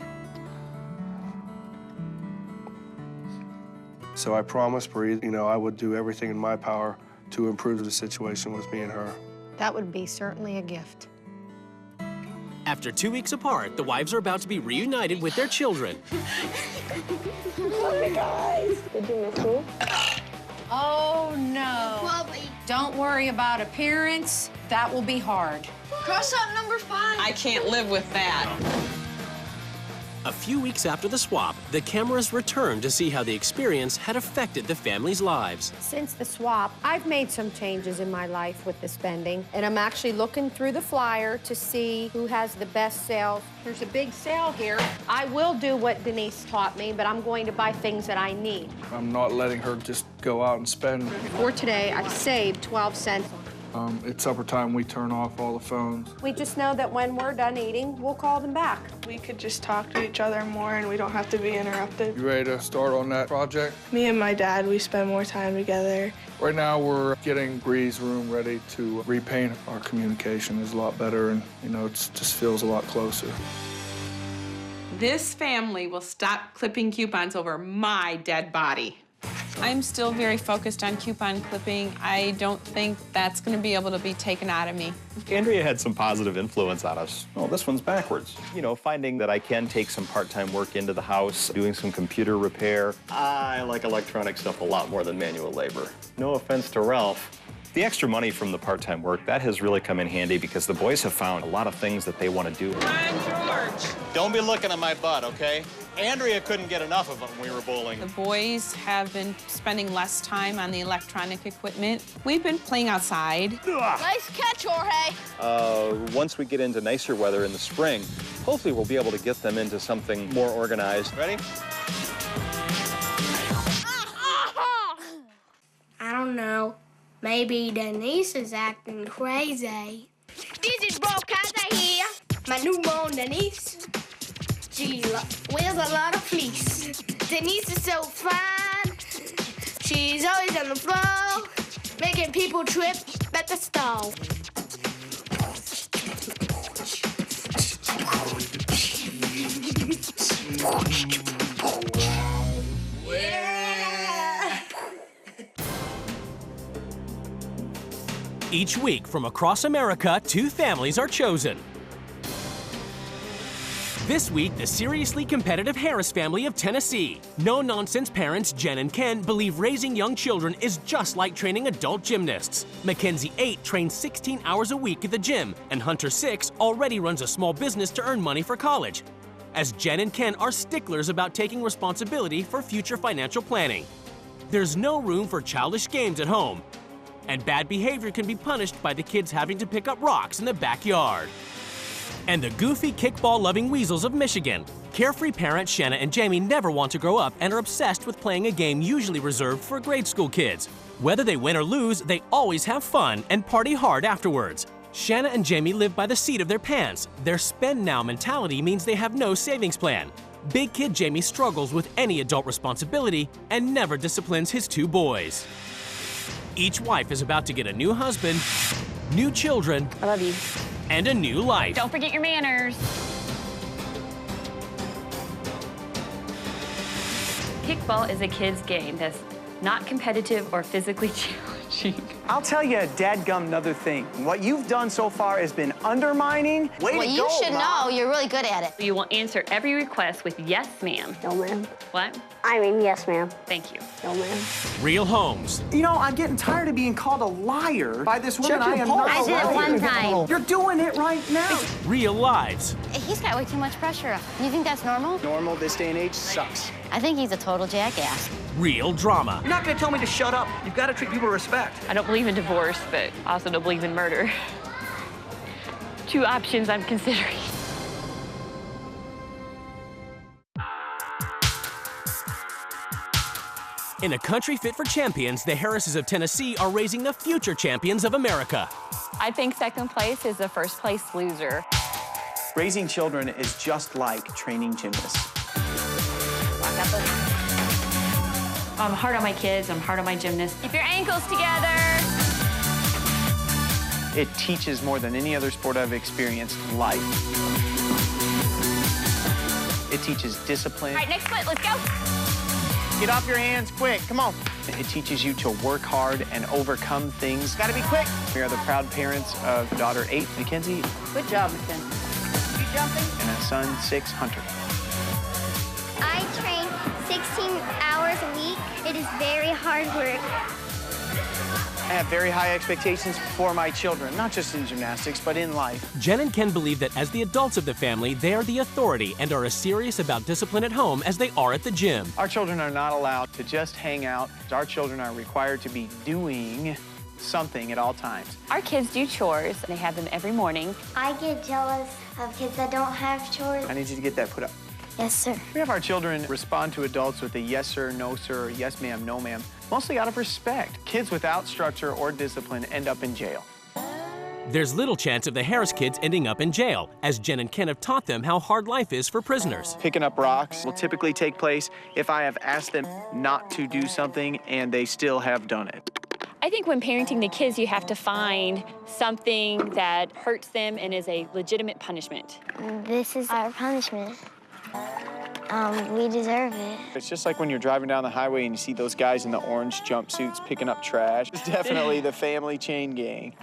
So I promised Bree, you know, I would do everything in my power to improve the situation with me and her. That would be certainly a gift. After 2 weeks apart, the wives are about to be reunited with their children. Hey, guys. Did you miss me? Oh, no. Don't worry about appearance. That will be hard. Cross out number 5. I can't live with that. A few weeks after the swap, the cameras returned to see how the experience had affected the family's lives. Since the swap, I've made some changes in my life with the spending, and I'm actually looking through the flyer to see who has the best sales. There's a big sale here. I will do what Denise taught me, but I'm going to buy things that I need. I'm not letting her just go out and spend. For today, I saved 12 cents. At supper time, we turn off all the phones. We just know that when we're done eating, we'll call them back. We could just talk to each other more and we don't have to be interrupted. You ready to start on that project? Me and my dad, we spend more time together. Right now, we're getting Bree's room ready to repaint. Our communication is a lot better and, you know, it just feels a lot closer. This family will stop clipping coupons over my dead body. I'm still very focused on coupon clipping. I don't think that's going to be able to be taken out of me. Andrea had some positive influence on us. Oh, this one's backwards. You know, finding that I can take some part-time work into the house, doing some computer repair. I like electronic stuff a lot more than manual labor. No offense to Ralph. The extra money from the part-time work, that has really come in handy because the boys have found a lot of things that they want to do. Come on, George. Don't be looking at my butt, okay? Andrea couldn't get enough of it when we were bowling. The boys have been spending less time on the electronic equipment. We've been playing outside. Nice catch, Jorge. Once we get into nicer weather in the spring, hopefully we'll be able to get them into something more organized. Ready? I don't know. Maybe Denise is acting crazy. This is broadcast here. My newborn Denise. She wears a lot of fleece. Denise is so fine. She's always on the floor, making people trip at the stall. Each week from across America, 2 families are chosen. This week, the seriously competitive Harris family of Tennessee. No-nonsense parents Jen and Ken believe raising young children is just like training adult gymnasts. Mackenzie, 8, trains 16 hours a week at the gym, and Hunter, 6, already runs a small business to earn money for college. As Jen and Ken are sticklers about taking responsibility for future financial planning. There's no room for childish games at home, and bad behavior can be punished by the kids having to pick up rocks in the backyard. And the goofy kickball-loving weasels of Michigan. Carefree parents Shanna and Jamie never want to grow up and are obsessed with playing a game usually reserved for grade school kids. Whether they win or lose, they always have fun and party hard afterwards. Shanna and Jamie live by the seat of their pants. Their spend-now mentality means they have no savings plan. Big kid Jamie struggles with any adult responsibility and never disciplines his 2 boys. Each wife is about to get a new husband, new children, I love you, and a new life. Don't forget your manners. Kickball is a kid's game that's not competitive or physically challenging. I'll tell you a dadgum another thing. What you've done so far has been undermining. Way to go, you should Mom. know. You're really good at it. You will answer every request with yes, ma'am. No, ma'am. What? I mean, yes, ma'am. Thank you. No, ma'am. Real homes. You know, I'm getting tired of being called a liar by this woman. I am not. I did it one time. You're doing it right now. Real lives. He's got way too much pressure. You think that's normal? Normal this day and age sucks. I think he's a total jackass. Real drama. You're not gonna tell me to shut up. You've got to treat people with respect. I don't believe in divorce, but I also don't believe in murder. 2 options I'm considering. In a country fit for champions, the Harrises of Tennessee are raising the future champions of America. I think second place is the first place loser. Raising children is just like training gymnasts. I'm hard on my kids, I'm hard on my gymnasts. Keep your ankles together. It teaches more than any other sport I've experienced life. It teaches discipline. All right, next foot, let's go. Get off your hands quick, come on. It teaches you to work hard and overcome things. Gotta be quick. We are the proud parents of daughter 8, Mackenzie. Good job, Mackenzie. You jumping? And a son 6, Hunter. I train 16 hours a week. It is very hard work. I have very high expectations for my children, not just in gymnastics, but in life. Jen and Ken believe that as the adults of the family, they are the authority and are as serious about discipline at home as they are at the gym. Our children are not allowed to just hang out. Our children are required to be doing something at all times. Our kids do chores. They have them every morning. I get jealous of kids that don't have chores. I need you to get that put up. Yes, sir. We have our children respond to adults with a yes, sir, no, sir, yes, ma'am, no, ma'am, mostly out of respect. Kids without structure or discipline end up in jail. There's little chance of the Harris kids ending up in jail, as Jen and Ken have taught them how hard life is for prisoners. Picking up rocks will typically take place if I have asked them not to do something and they still have done it. I think when parenting the kids, you have to find something that hurts them and is a legitimate punishment. This is our punishment. We deserve it. It's just like when you're driving down the highway and you see those guys in the orange jumpsuits picking up trash. It's definitely the family chain gang.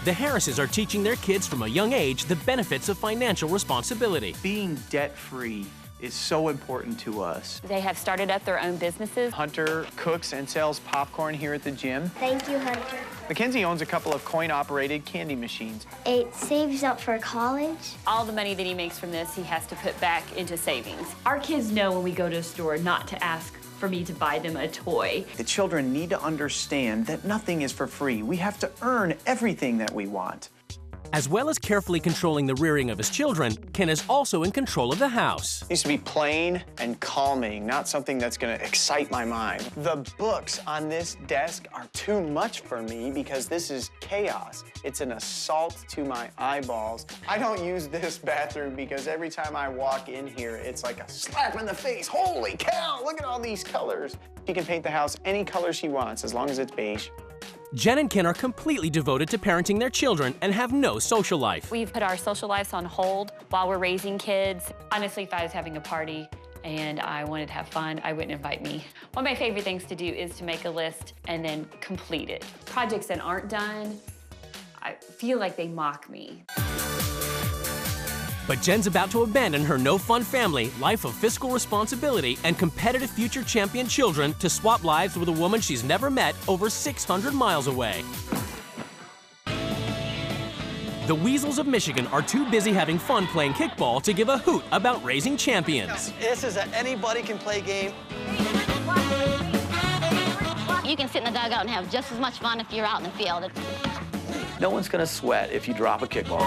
The Harrises are teaching their kids from a young age the benefits of financial responsibility. Being debt-free is so important to us. They have started up their own businesses. Hunter cooks and sells popcorn here at the gym. Thank you, Hunter. Mackenzie owns a couple of coin-operated candy machines. It saves up for college. All the money that he makes from this, he has to put back into savings. Our kids know when we go to a store not to ask for me to buy them a toy. The children need to understand that nothing is for free. We have to earn everything that we want. As well as carefully controlling the rearing of his children, Ken is also in control of the house. It needs to be plain and calming, not something that's gonna excite my mind. The books on this desk are too much for me because this is chaos. It's an assault to my eyeballs. I don't use this bathroom because every time I walk in here, it's like a slap in the face. Holy cow, look at all these colors. She can paint the house any color she wants as long as it's beige. Jen and Ken are completely devoted to parenting their children and have no social life. We've put our social lives on hold while we're raising kids. Honestly, if I was having a party and I wanted to have fun, I wouldn't invite me. One of my favorite things to do is to make a list and then complete it. Projects that aren't done, I feel like they mock me. But Jen's about to abandon her no-fun family, life of fiscal responsibility, and competitive future champion children to swap lives with a woman she's never met over 600 miles away. The Weasels of Michigan are too busy having fun playing kickball to give a hoot about raising champions. This is an anybody-can-play game. You can sit in the dugout and have just as much fun if you're out in the field. No one's gonna sweat if you drop a kickball.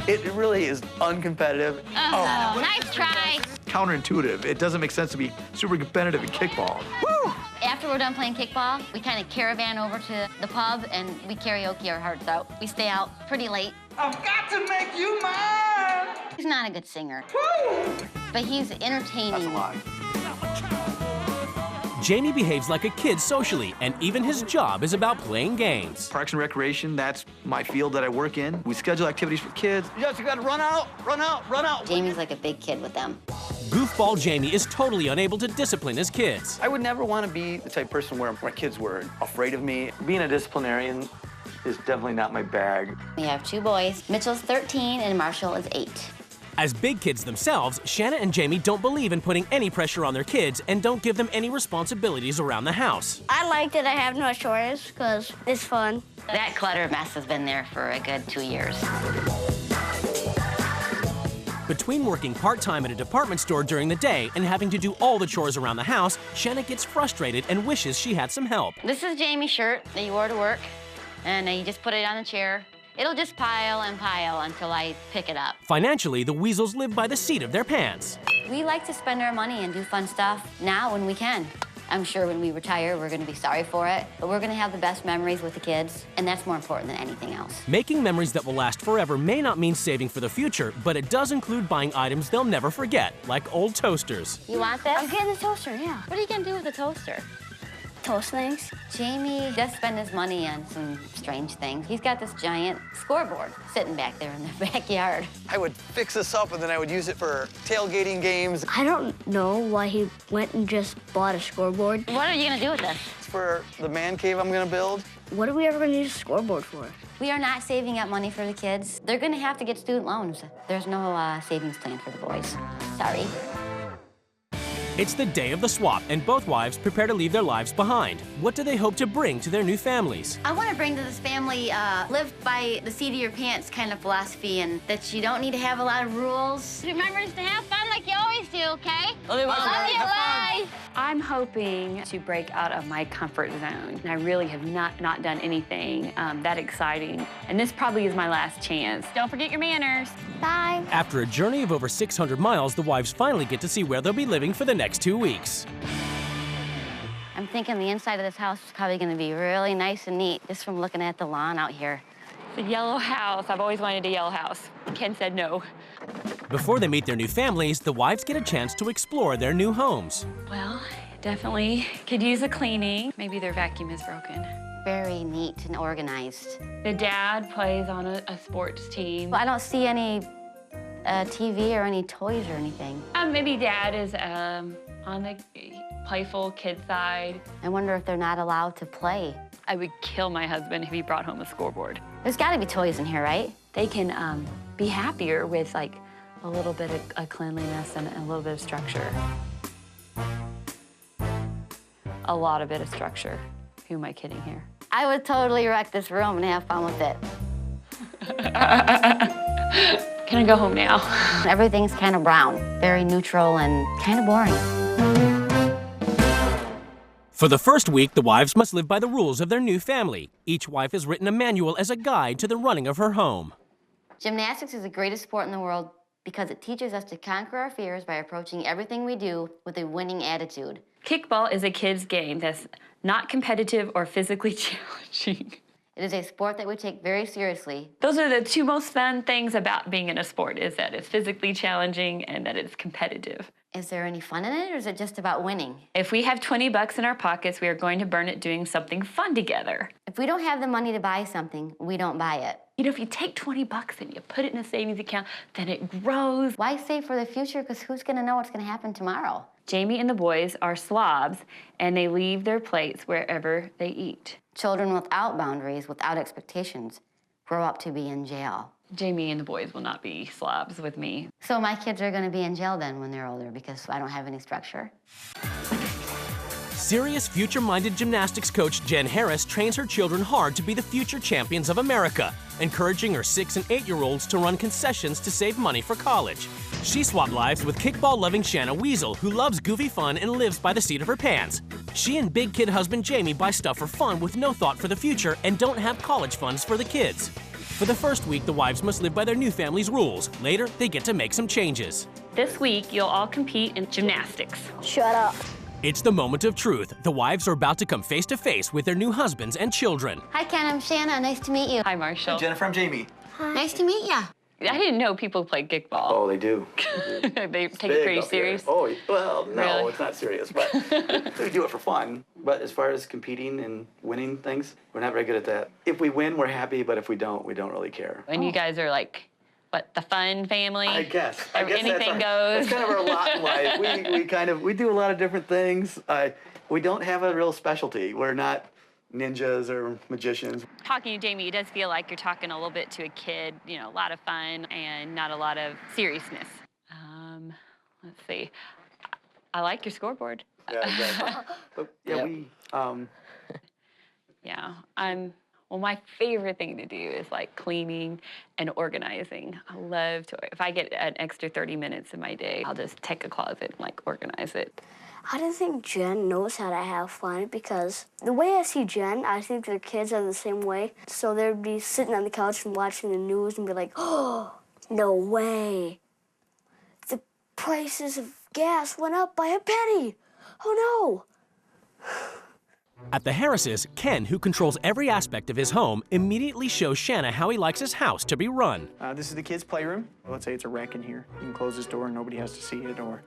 It really is uncompetitive. Oh, nice try. Counterintuitive. It doesn't make sense to be super competitive in kickball. Woo! After we're done playing kickball, we kind of caravan over to the pub and we karaoke our hearts out. We stay out pretty late. I've got to make you mine. He's not a good singer, but he's entertaining. That's a lie. Jamie behaves like a kid socially, and even his job is about playing games. Parks and Recreation, that's my field that I work in. We schedule activities for kids. You just gotta run out, run out, run out. Jamie's like a big kid with them. Goofball Jamie is totally unable to discipline his kids. I would never want to be the type of person where my kids were afraid of me. Being a disciplinarian is definitely not my bag. We have 2 boys. Mitchell's 13 and Marshall is 8. As big kids themselves, Shanna and Jamie don't believe in putting any pressure on their kids and don't give them any responsibilities around the house. I like that I have no chores because it's fun. That clutter mess has been there for a good 2 years. Between working part-time at a department store during the day and having to do all the chores around the house, Shanna gets frustrated and wishes she had some help. This is Jamie's shirt that you wore to work, and you just put it on the chair. It'll just pile and pile until I pick it up. Financially, the Weasels live by the seat of their pants. We like to spend our money and do fun stuff now when we can. I'm sure when we retire, we're gonna be sorry for it, but we're gonna have the best memories with the kids, and that's more important than anything else. Making memories that will last forever may not mean saving for the future, but it does include buying items they'll never forget, like old toasters. You want this? I'm getting a toaster, yeah. What are you gonna do with the toaster? Toast things. Jamie does spend his money on some strange things. He's got this giant scoreboard sitting back there in the backyard. I would fix this up and then I would use it for tailgating games. I don't know why he went and just bought a scoreboard. What are you gonna do with this? It's for the man cave I'm gonna build. What are we ever gonna use a scoreboard for? We are not saving up money for the kids. They're gonna have to get student loans. There's no savings plan for the boys. Sorry. It's the day of the swap, and both wives prepare to leave their lives behind. What do they hope to bring to their new families? I want to bring to this family live by the seat of your pants kind of philosophy, and that you don't need to have a lot of rules. Remember to have fun like you always do, okay? Love you, bye. I'm hoping to break out of my comfort zone. I really have not done anything that exciting, and this probably is my last chance. Don't forget your manners. Bye. After a journey of over 600 miles, the wives finally get to see where they'll be living for the next 2 weeks. I'm I'm thinking the inside of this house is probably gonna be really nice and neat, just from looking at the lawn out here. The yellow house. I've always wanted a yellow house. Ken said no. Before they meet their new families, the wives get a chance to explore their new homes. Well, definitely could use a cleaning. Maybe their vacuum is broken. Very neat and organized. The dad plays on a sports team. Well, I don't see any TV or any toys or anything. Maybe dad is on the playful kid side. I wonder if they're not allowed to play. I would kill my husband if he brought home a scoreboard. There's gotta be toys in here, right? They can be happier with like a little bit of cleanliness and a little bit of structure. A lot of bit of structure. Who am I kidding here? I would totally wreck this room and have fun with it. Can I go home now? Everything's kind of brown, very neutral and kind of boring. For the first week, the wives must live by the rules of their new family. Each wife has written a manual as a guide to the running of her home. Gymnastics is the greatest sport in the world because it teaches us to conquer our fears by approaching everything we do with a winning attitude. Kickball is a kid's game that's not competitive or physically challenging. It is a sport that we take very seriously. Those are the two most fun things about being in a sport, is that it's physically challenging and that it's competitive. Is there any fun in it, or is it just about winning? If we have 20 bucks in our pockets, we are going to burn it doing something fun together. If we don't have the money to buy something, we don't buy it. You know, if you take 20 bucks and you put it in a savings account, then it grows. Why save for the future? Because who's gonna know what's gonna happen tomorrow? Jamie and the boys are slobs, and they leave their plates wherever they eat. Children without boundaries, without expectations, grow up to be in jail. Jamie and the boys will not be slobs with me. So my kids are gonna be in jail then when they're older because I don't have any structure. Serious, future-minded gymnastics coach Jen Harris trains her children hard to be the future champions of America, encouraging her 6- and 8-year-olds to run concessions to save money for college. She swapped lives with kickball-loving Shanna Weasel, who loves goofy fun and lives by the seat of her pants. She and big kid husband Jamie buy stuff for fun with no thought for the future and don't have college funds for the kids. For the first week, the wives must live by their new family's rules. Later, they get to make some changes. This week, you'll all compete in gymnastics. Shut up. It's the moment of truth. The wives are about to come face to face with their new husbands and children. Hi, Ken. I'm Shanna. Nice to meet you. Hi, Marshall. Jennifer, I'm Jamie. Hi. Nice to meet you. I didn't know people played kickball. Oh, they do. They take it pretty serious? Oh, well, no, Really? It's not serious, but we do it for fun. But as far as competing and winning things, we're not very good at that. If we win, we're happy, but if we don't really care. And you guys are like, what, the fun family? I guess Anything goes? That's kind of our lot in life. We do a lot of different things. We don't have a real specialty. We're not ninjas or magicians. Talking to Jamie, it does feel like you're talking a little bit to a kid, you know, a lot of fun and not a lot of seriousness. Let's see. I like your scoreboard. Yeah, exactly. But yeah, Yeah, well, my favorite thing to do is like cleaning and organizing. I love to, if I get an extra 30 minutes in my day, I'll just take a closet and like organize it. I don't think Jen knows how to have fun because the way I see Jen, I think their kids are the same way. So they'd be sitting on the couch and watching the news and be like, oh, no way. The prices of gas went up by a penny. Oh, no. At the Harrises, Ken, who controls every aspect of his home, immediately shows Shanna how he likes his house to be run. This is the kids' playroom. Let's say it's a wreck in here. You can close this door and nobody has to see it, or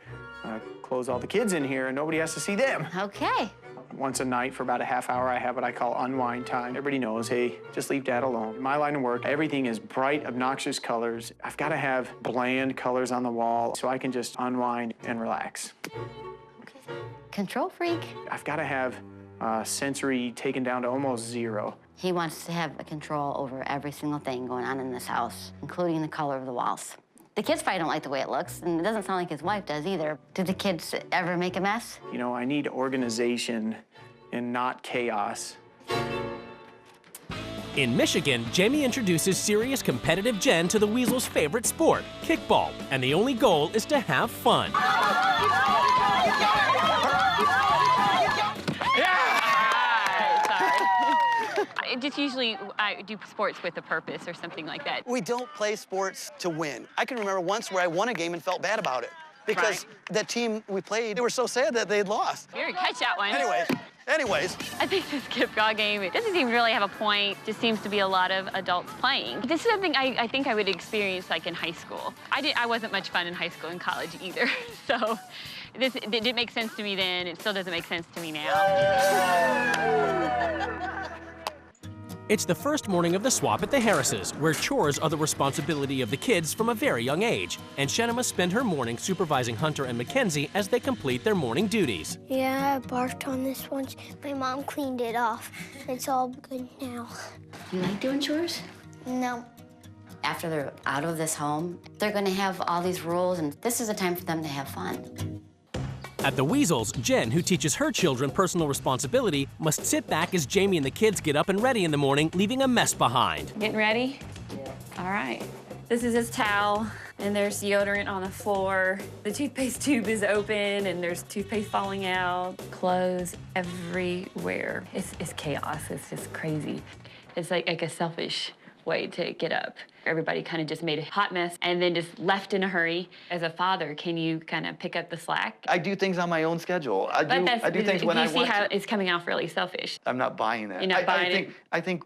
close all the kids in here and nobody has to see them. Okay. Once a night for about a half hour, I have what I call unwind time. Everybody knows, hey, just leave Dad alone. In my line of work, everything is bright, obnoxious colors. I've got to have bland colors on the wall so I can just unwind and relax. Control freak. I've got to have sensory taken down to almost zero. He wants to have control over every single thing going on in this house, including the color of the walls. The kids probably don't like the way it looks, and it doesn't sound like his wife does either. Do the kids ever make a mess? You know, I need organization and not chaos. In Michigan, Jamie introduces serious competitive Jen to the Weasel's favorite sport, kickball, and the only goal is to have fun. Just usually I do sports with a purpose or something like that. We don't play sports to win. I can remember once where I won a game and felt bad about it because that team we played, they were so sad that they had lost. Here, catch that one. Anyways, Anyways. I think this Skip God game, it doesn't even really have a point. Just seems to be a lot of adults playing. This is something I think I would experience like in high school. I wasn't much fun in high school and college either. So it didn't make sense to me then. It still doesn't make sense to me now. It's the first morning of the swap at the Harrises, where chores are the responsibility of the kids from a very young age. And Shanna must spend her morning supervising Hunter and Mackenzie as they complete their morning duties. Yeah, I barfed on this once. My mom cleaned it off. It's all good now. You like doing chores? No. After they're out of this home, they're gonna have all these rules, and this is a time for them to have fun. At the Weasels, Jen, who teaches her children personal responsibility, must sit back as Jamie and the kids get up and ready in the morning, leaving a mess behind. Getting ready? Yeah. All right. This is his towel, and there's deodorant on the floor. The toothpaste tube is open, and there's toothpaste falling out. Clothes everywhere. It's chaos. It's just crazy. It's like a selfish way to get up. Everybody kind of just made a hot mess and then just left in a hurry. As a father, can you kind of pick up the slack? I do things on my own schedule. I do things when I want to. You see how it's coming off really selfish. I'm not buying that. You're not buying it? I think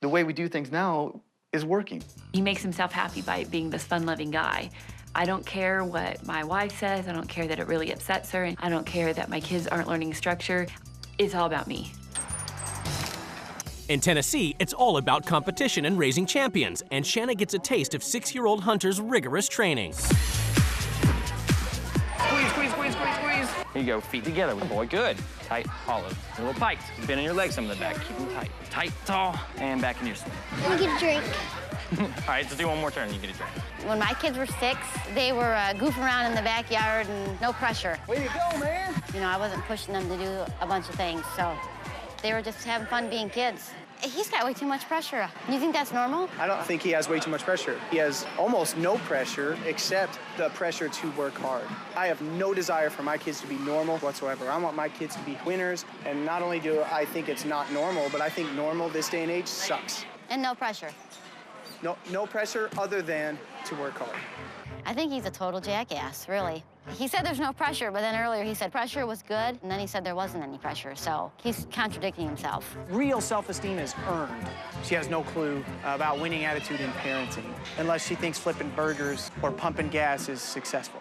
the way we do things now is working. He makes himself happy by being this fun-loving guy. I don't care what my wife says. I don't care that it really upsets her. I don't care that my kids aren't learning structure. It's all about me. In Tennessee, it's all about competition and raising champions, and Shanna gets a taste of 6-year-old Hunter's rigorous training. Squeeze, squeeze, squeeze, squeeze, squeeze. Here you go, feet together, boy, good. Tight, hollow, little pikes. Bend in your legs some of the back, keep them tight. Tight, tall, and back in your swing. Let me get a drink. All right, let's do one more turn, you get a drink. When my kids were 6, they were goofing around in the backyard and no pressure. Way to go, man. You know, I wasn't pushing them to do a bunch of things, so they were just having fun being kids. He's got way too much pressure. You think that's normal? I don't think he has way too much pressure. He has almost no pressure except the pressure to work hard. I have no desire for my kids to be normal whatsoever. I want my kids to be winners, and not only do I think it's not normal, but I think normal this day and age sucks. And no pressure. No pressure other than to work hard. I think he's a total jackass, really. He said there's no pressure, but then earlier he said pressure was good, and then he said there wasn't any pressure, so he's contradicting himself. Real self-esteem is earned. She has no clue about winning attitude in parenting, unless she thinks flipping burgers or pumping gas is successful.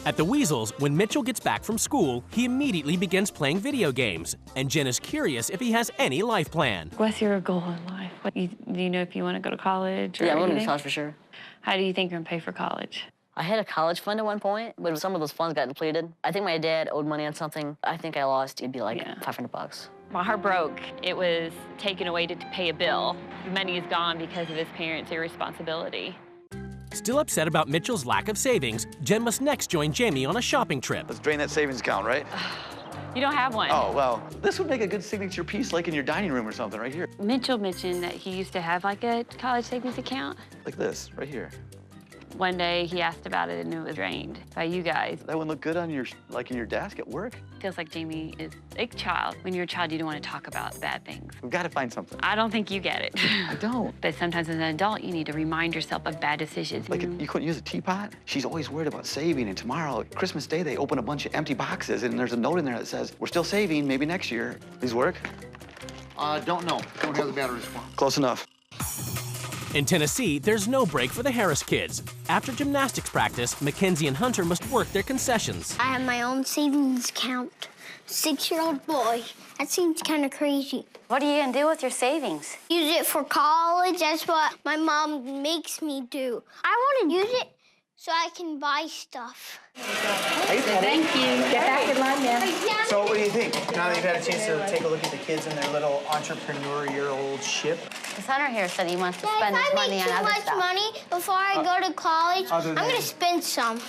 At the Weasels, when Mitchell gets back from school, he immediately begins playing video games, and Jen is curious if he has any life plan. What's your goal in life? Do you know if you want to go to college? Or Yeah, I'm going to anything? college for sure. How do you think you're going to pay for college? I had a college fund at one point, but some of those funds got depleted. I think my dad owed money on something. I think I lost, it'd be like $500. My heart broke. It was taken away to pay a bill. The money is gone because of his parents' irresponsibility. Still upset about Mitchell's lack of savings, Jen must next join Jamie on a shopping trip. Let's drain that savings account, right? You don't have one. Oh, well, this would make a good signature piece, like in your dining room or something, right here. Mitchell mentioned that he used to have like a college savings account. Like this, right here. One day he asked about it and it was drained by you guys. That would look good on your, like in your desk at work. Feels like Jamie is a child. When you're a child, you don't want to talk about bad things. We've got to find something. I don't think you get it. I don't. But sometimes as an adult, you need to remind yourself of bad decisions. Like, you couldn't use a teapot? She's always worried about saving, and tomorrow, Christmas Day, they open a bunch of empty boxes, and there's a note in there that says, we're still saving, maybe next year. These work? Don't know. Don't have the batteries for 'em. Close enough. In Tennessee, there's no break for the Harris kids. After gymnastics practice, Mackenzie and Hunter must work their concessions. I have my own savings account. 6-year-old boy. That seems kind of crazy. What are you going to do with your savings? Use it for college. That's what my mom makes me do. I want to use it so I can buy stuff. Thank you. Get back in line now. So what do you think? Now that you've had a chance to take a look at the kids and their little entrepreneurial ship? His Hunter here said he wants to Yeah, spend if his I money make on too other much stuff. money before I go to college, I'm other going than- to spend some.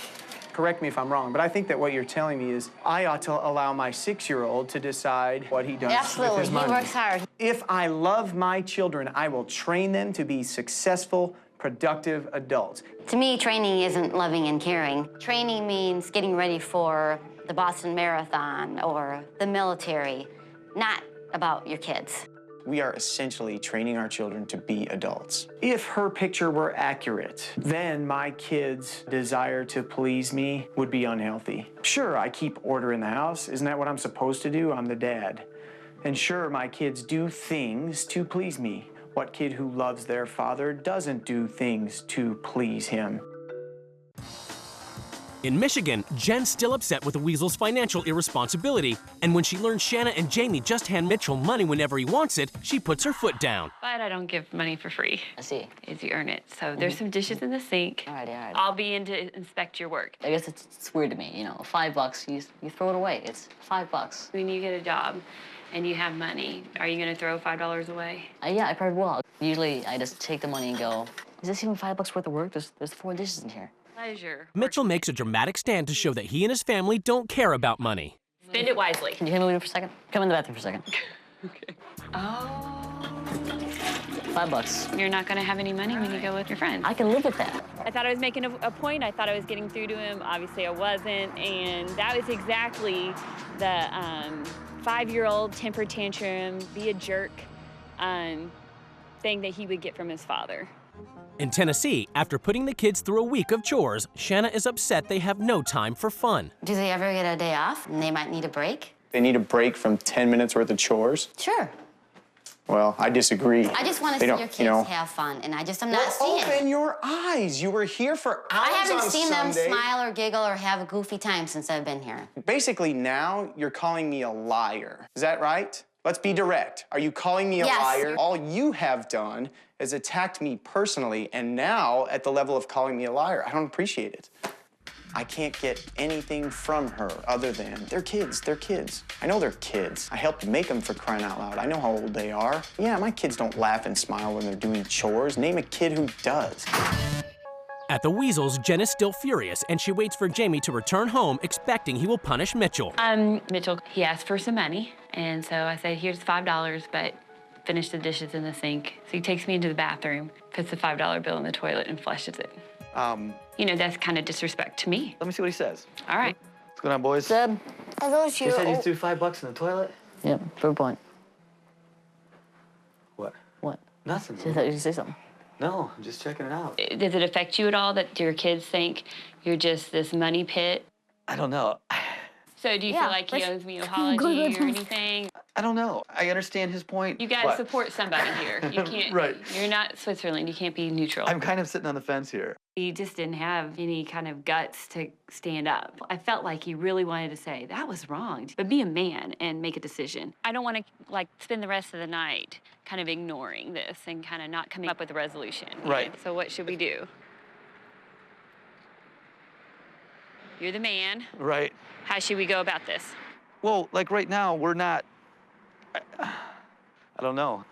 Correct me if I'm wrong, but I think that what you're telling me is I ought to allow my 6-year-old to decide what he does Absolutely. with his money. He works hard. If I love my children, I will train them to be successful, productive adults. To me, training isn't loving and caring. Training means getting ready for the Boston Marathon or the military, not about your kids. We are essentially training our children to be adults. If her picture were accurate, then my kids' desire to please me would be unhealthy. Sure, I keep order in the house. Isn't that what I'm supposed to do? I'm the dad. And sure, my kids do things to please me. What kid who loves their father doesn't do things to please him? In Michigan, Jen's still upset with the Weasel's financial irresponsibility, and when she learns Shanna and Jamie just hand Mitchell money whenever he wants it, she puts her foot down. But I don't give money for free. I see. Is you earn it. So there's some dishes in the sink. Alrighty. I'll be in to inspect your work. I guess it's weird to me, you know, $5, you throw it away. It's $5. When you get a job and you have money, are you gonna throw $5 away? Yeah, I probably will. Usually I just take the money and go, is this even $5 worth of work? There's 4 dishes in here. Pleasure. Mitchell makes a dramatic stand to show that he and his family don't care about money. Spend it wisely. Can you hand me leave for a second? Come in the bathroom for a second. Okay. Oh. $5. You're not gonna have any money when you go with your friends. I can live with that. I thought I was making a point. I thought I was getting through to him. Obviously, I wasn't. And that was exactly the 5-year-old temper tantrum, be a jerk thing that he would get from his father. In Tennessee, after putting the kids through a week of chores, Shanna is upset they have no time for fun. Do they ever get a day off and they might need a break? They need a break from 10 minutes worth of chores? Sure. Well, I disagree. I just want to see your kids have fun, and I'm not seeing it. Open your eyes. You were here for hours I haven't on seen them Sunday. smile or giggle or have a goofy time since I've been here. Basically, now you're calling me a liar. Is that right? Let's be direct. Are you calling me a liar? All you have done is attacked me personally, and now at the level of calling me a liar. I don't appreciate it. I can't get anything from her other than they're kids, they're kids. I know they're kids. I helped make them, for crying out loud. I know how old they are. Yeah, my kids don't laugh and smile when they're doing chores. Name a kid who does. At the Weasels, Jen is still furious, and she waits for Jamie to return home, expecting he will punish Mitchell. Mitchell, he asked for some money, and so I said, here's $5, but finish the dishes in the sink. So he takes me into the bathroom, puts the $5 bill in the toilet, and flushes it. You know, that's kind of disrespect to me. Let me see what he says. All right. What's going on, boys? Dad. I thought You said you threw $5 in the toilet? Yep, fair point. What? What? Nothing. I thought you say something. No, I'm just checking it out. Does it affect you at all that your kids think you're just this money pit? I don't know. So do you feel like he owes me an apology or anything? I don't know. I understand his point. You gotta support somebody here. You can't. Right. You're not Switzerland. You can't be neutral. I'm kind of sitting on the fence here. He just didn't have any kind of guts to stand up. I felt like he really wanted to say, that was wrong, but be a man and make a decision. I don't want to, like, spend the rest of the night kind of ignoring this and kind of not coming up with a resolution. Right. So what should we do? You're the man. Right. How should we go about this? Well, like right now, we're not... I don't know.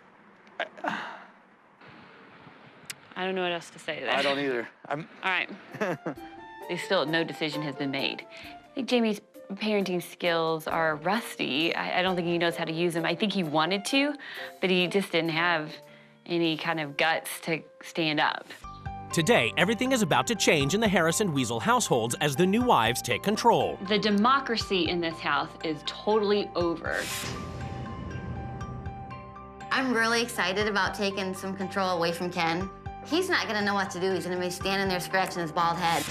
I don't know what else to say to that. I don't either. All right. Still, no decision has been made. I think Jamie's parenting skills are rusty. I don't think he knows how to use them. I think he wanted to, but he just didn't have any kind of guts to stand up. Today, everything is about to change in the Harris and Weasel households as the new wives take control. The democracy in this house is totally over. I'm really excited about taking some control away from Ken. He's not gonna know what to do. He's gonna be standing there scratching his bald head.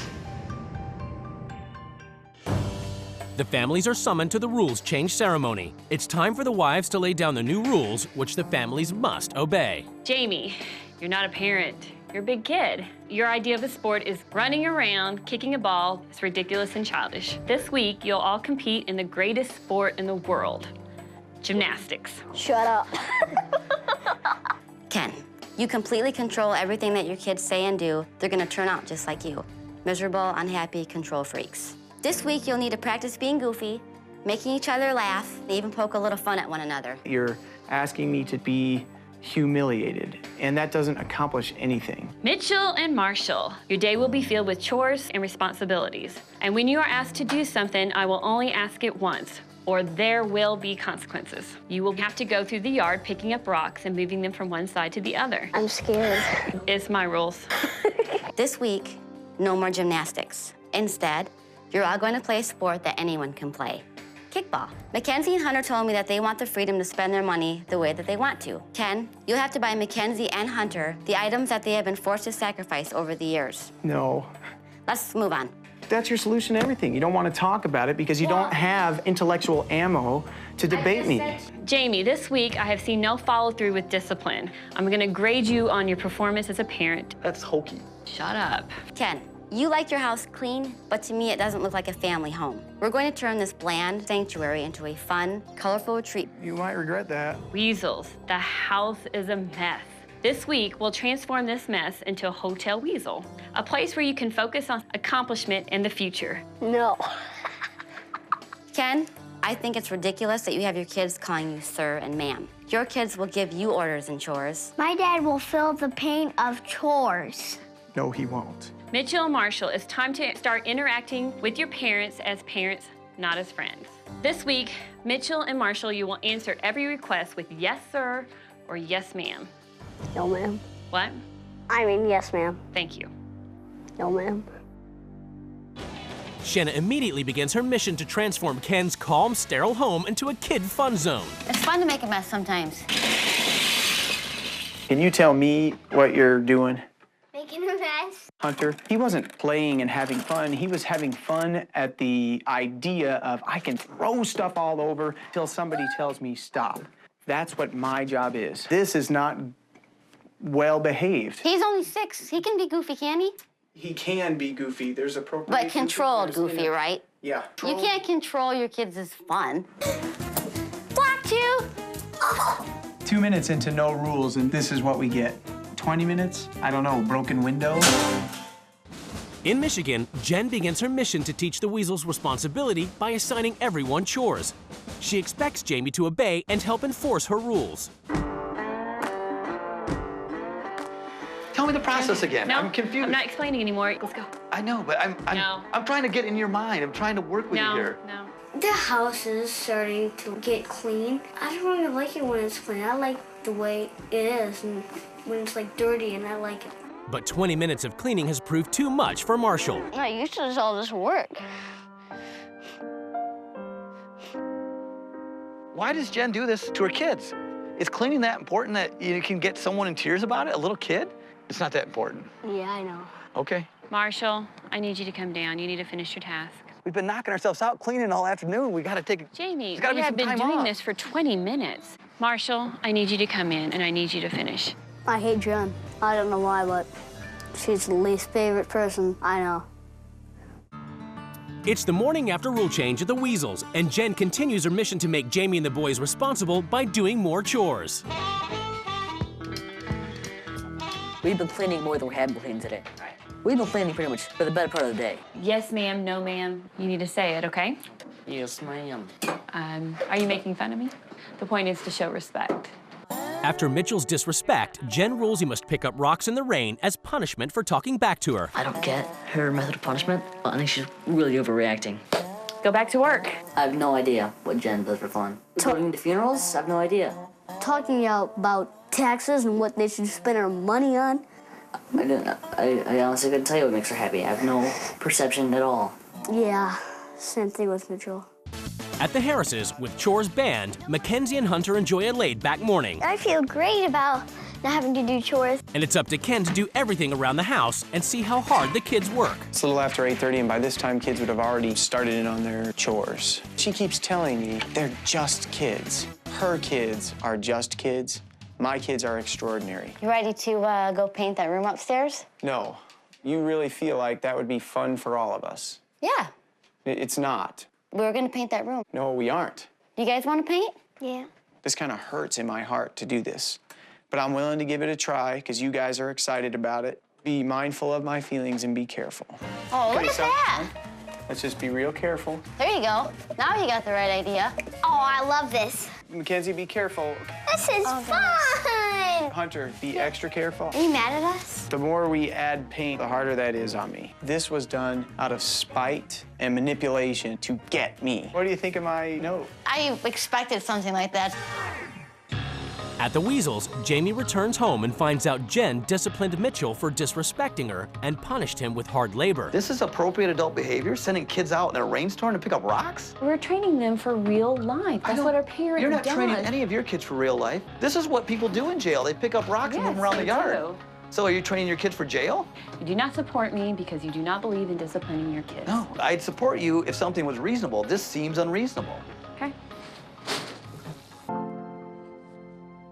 The families are summoned to the rules change ceremony. It's time for the wives to lay down the new rules, which the families must obey. Jamie, you're not a parent. You're a big kid. Your idea of a sport is running around, kicking a ball. It's ridiculous and childish. This week, you'll all compete in the greatest sport in the world, gymnastics. Shut up. Ken, you completely control everything that your kids say and do. They're gonna turn out just like you. Miserable, unhappy control freaks. This week, you'll need to practice being goofy, making each other laugh, and even poke a little fun at one another. You're asking me to be humiliated, and that doesn't accomplish anything. Mitchell and Marshall, your day will be filled with chores and responsibilities. And when you are asked to do something, I will only ask it once, or there will be consequences. You will have to go through the yard picking up rocks and moving them from one side to the other. I'm scared. It's my rules. This week, no more gymnastics. Instead, you're all going to play a sport that anyone can play. kickball. Mackenzie and Hunter told me that they want the freedom to spend their money the way that they want to. Ken, you'll have to buy Mackenzie and Hunter the items that they have been forced to sacrifice over the years. No. Let's move on. That's your solution to everything. You don't want to talk about it because you don't have intellectual ammo to debate me. Jamie, this week I have seen no follow through with discipline. I'm gonna grade you on your performance as a parent. That's hokey. Shut up. Ken, you like your house clean, but to me it doesn't look like a family home. We're going to turn this bland sanctuary into a fun, colorful retreat. You might regret that. Weasels, the house is a mess. This week, we'll transform this mess into a Hotel Weasel, a place where you can focus on accomplishment and the future. No. Ken, I think it's ridiculous that you have your kids calling you sir and ma'am. Your kids will give you orders and chores. My dad will fill the pain of chores. No, he won't. Mitchell and Marshall, it's time to start interacting with your parents, not as friends. This week, Mitchell and Marshall, you will answer every request with yes, sir, or yes, ma'am. No, ma'am. What? I mean, yes, ma'am. Thank you. No, ma'am. Shanna immediately begins her mission to transform Ken's calm, sterile home into a kid fun zone. It's fun to make a mess sometimes. Can you tell me what you're doing? Making a mess. Hunter, he wasn't playing and having fun. He was having fun at the idea of I can throw stuff all over till somebody tells me stop. That's what my job is. This is not well behaved. He's only 6. He can be goofy, can he? He can be goofy. There's appropriate. But controlled goofy, right? Yeah. You can't control your kids' fun. Blocked you! 2 minutes into no rules, and this is what we get. 20 minutes? I don't know, broken window? In Michigan, Jen begins her mission to teach the weasels responsibility by assigning everyone chores. She expects Jamie to obey and help enforce her rules. Tell me the process again. No, I'm confused. I'm not explaining anymore. Let's go. I know, but I'm trying to get in your mind. I'm trying to work with you here. No. The house is starting to get clean. I don't really like it when it's clean. I like the way it is, and when it's like dirty, and I like it. But 20 minutes of cleaning has proved too much for Marshall. No, you should have all this work. Why does Jen do this to her kids? Is cleaning that important that you can get someone in tears about it? A little kid? It's not that important. Yeah, I know. Okay. Marshall, I need you to come down. You need to finish your task. We've been knocking ourselves out cleaning all afternoon. We gotta take a... Jamie, there's gotta we be have some been time doing off. this for 20 minutes. Marshall, I need you to come in, and I need you to finish. I hate Jen. I don't know why, but she's the least favorite person I know. It's the morning after rule change at the Weasels, and Jen continues her mission to make Jamie and the boys responsible by doing more chores. We've been cleaning more than we have been cleaning today. We've been cleaning pretty much for the better part of the day. Yes, ma'am, no, ma'am. You need to say it, okay? Yes, ma'am. Are you making fun of me? The point is to show respect. After Mitchell's disrespect, Jen rules he must pick up rocks in the rain as punishment for talking back to her. I don't get her method of punishment. I think she's really overreacting. Go back to work. I have no idea what Jen does for fun. Going to funerals? I have no idea. Talking about taxes and what they should spend their money on. I honestly couldn't tell you what makes her happy. I have no perception at all. Yeah, same thing with Mitchell. At the Harrises, with chores banned, Mackenzie and Hunter enjoy a laid-back morning. I feel great about not having to do chores. And it's up to Ken to do everything around the house and see how hard the kids work. It's a little after 8:30, and by this time, kids would have already started in on their chores. She keeps telling me they're just kids. Her kids are just kids. My kids are extraordinary. You ready to go paint that room upstairs? No. You really feel like that would be fun for all of us. Yeah. It's not. We're gonna paint that room. No, we aren't. You guys wanna paint? Yeah. This kind of hurts in my heart to do this. But I'm willing to give it a try because you guys are excited about it. Be mindful of my feelings and be careful. Oh, look at that. Let's just be real careful. There you go. Now you got the right idea. Oh, I love this. Mackenzie, be careful. This is fun! Hunter, be extra careful. Are you mad at us? The more we add paint, the harder that is on me. This was done out of spite and manipulation to get me. What do you think of my note? I expected something like that. At the Weasels, Jamie returns home and finds out Jen disciplined Mitchell for disrespecting her and punished him with hard labor. This is appropriate adult behavior, sending kids out in a rainstorm to pick up rocks? We're training them for real life. That's what our parents You're not done. training any of your kids for real life. This is what people do in jail. They pick up rocks and move them around the yard. Do. So are you training your kids for jail? You do not support me because you do not believe in disciplining your kids. No, I'd support you if something was reasonable. This seems unreasonable. Okay.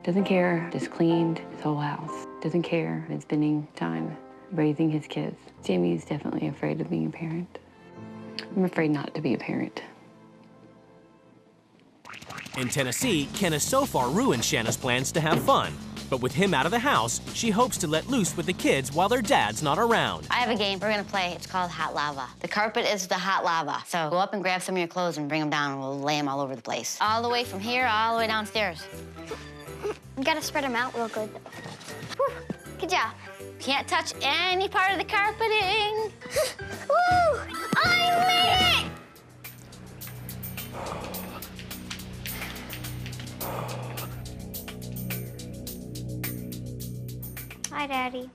Doesn't care, just cleaned his whole house. Doesn't care, been spending time raising his kids. Jamie is definitely afraid of being a parent. I'm afraid not to be a parent. In Tennessee, Ken has so far ruined Shanna's plans to have fun. But with him out of the house, she hopes to let loose with the kids while their dad's not around. I have a game we're gonna play. It's called Hot Lava. The carpet is the hot lava. So go up and grab some of your clothes and bring them down, and we'll lay them all over the place. All the way from here, all the way downstairs. You gotta spread them out real good. Whew. Good job. Can't touch any part of the carpeting. Woo! I made it! Hi, Daddy.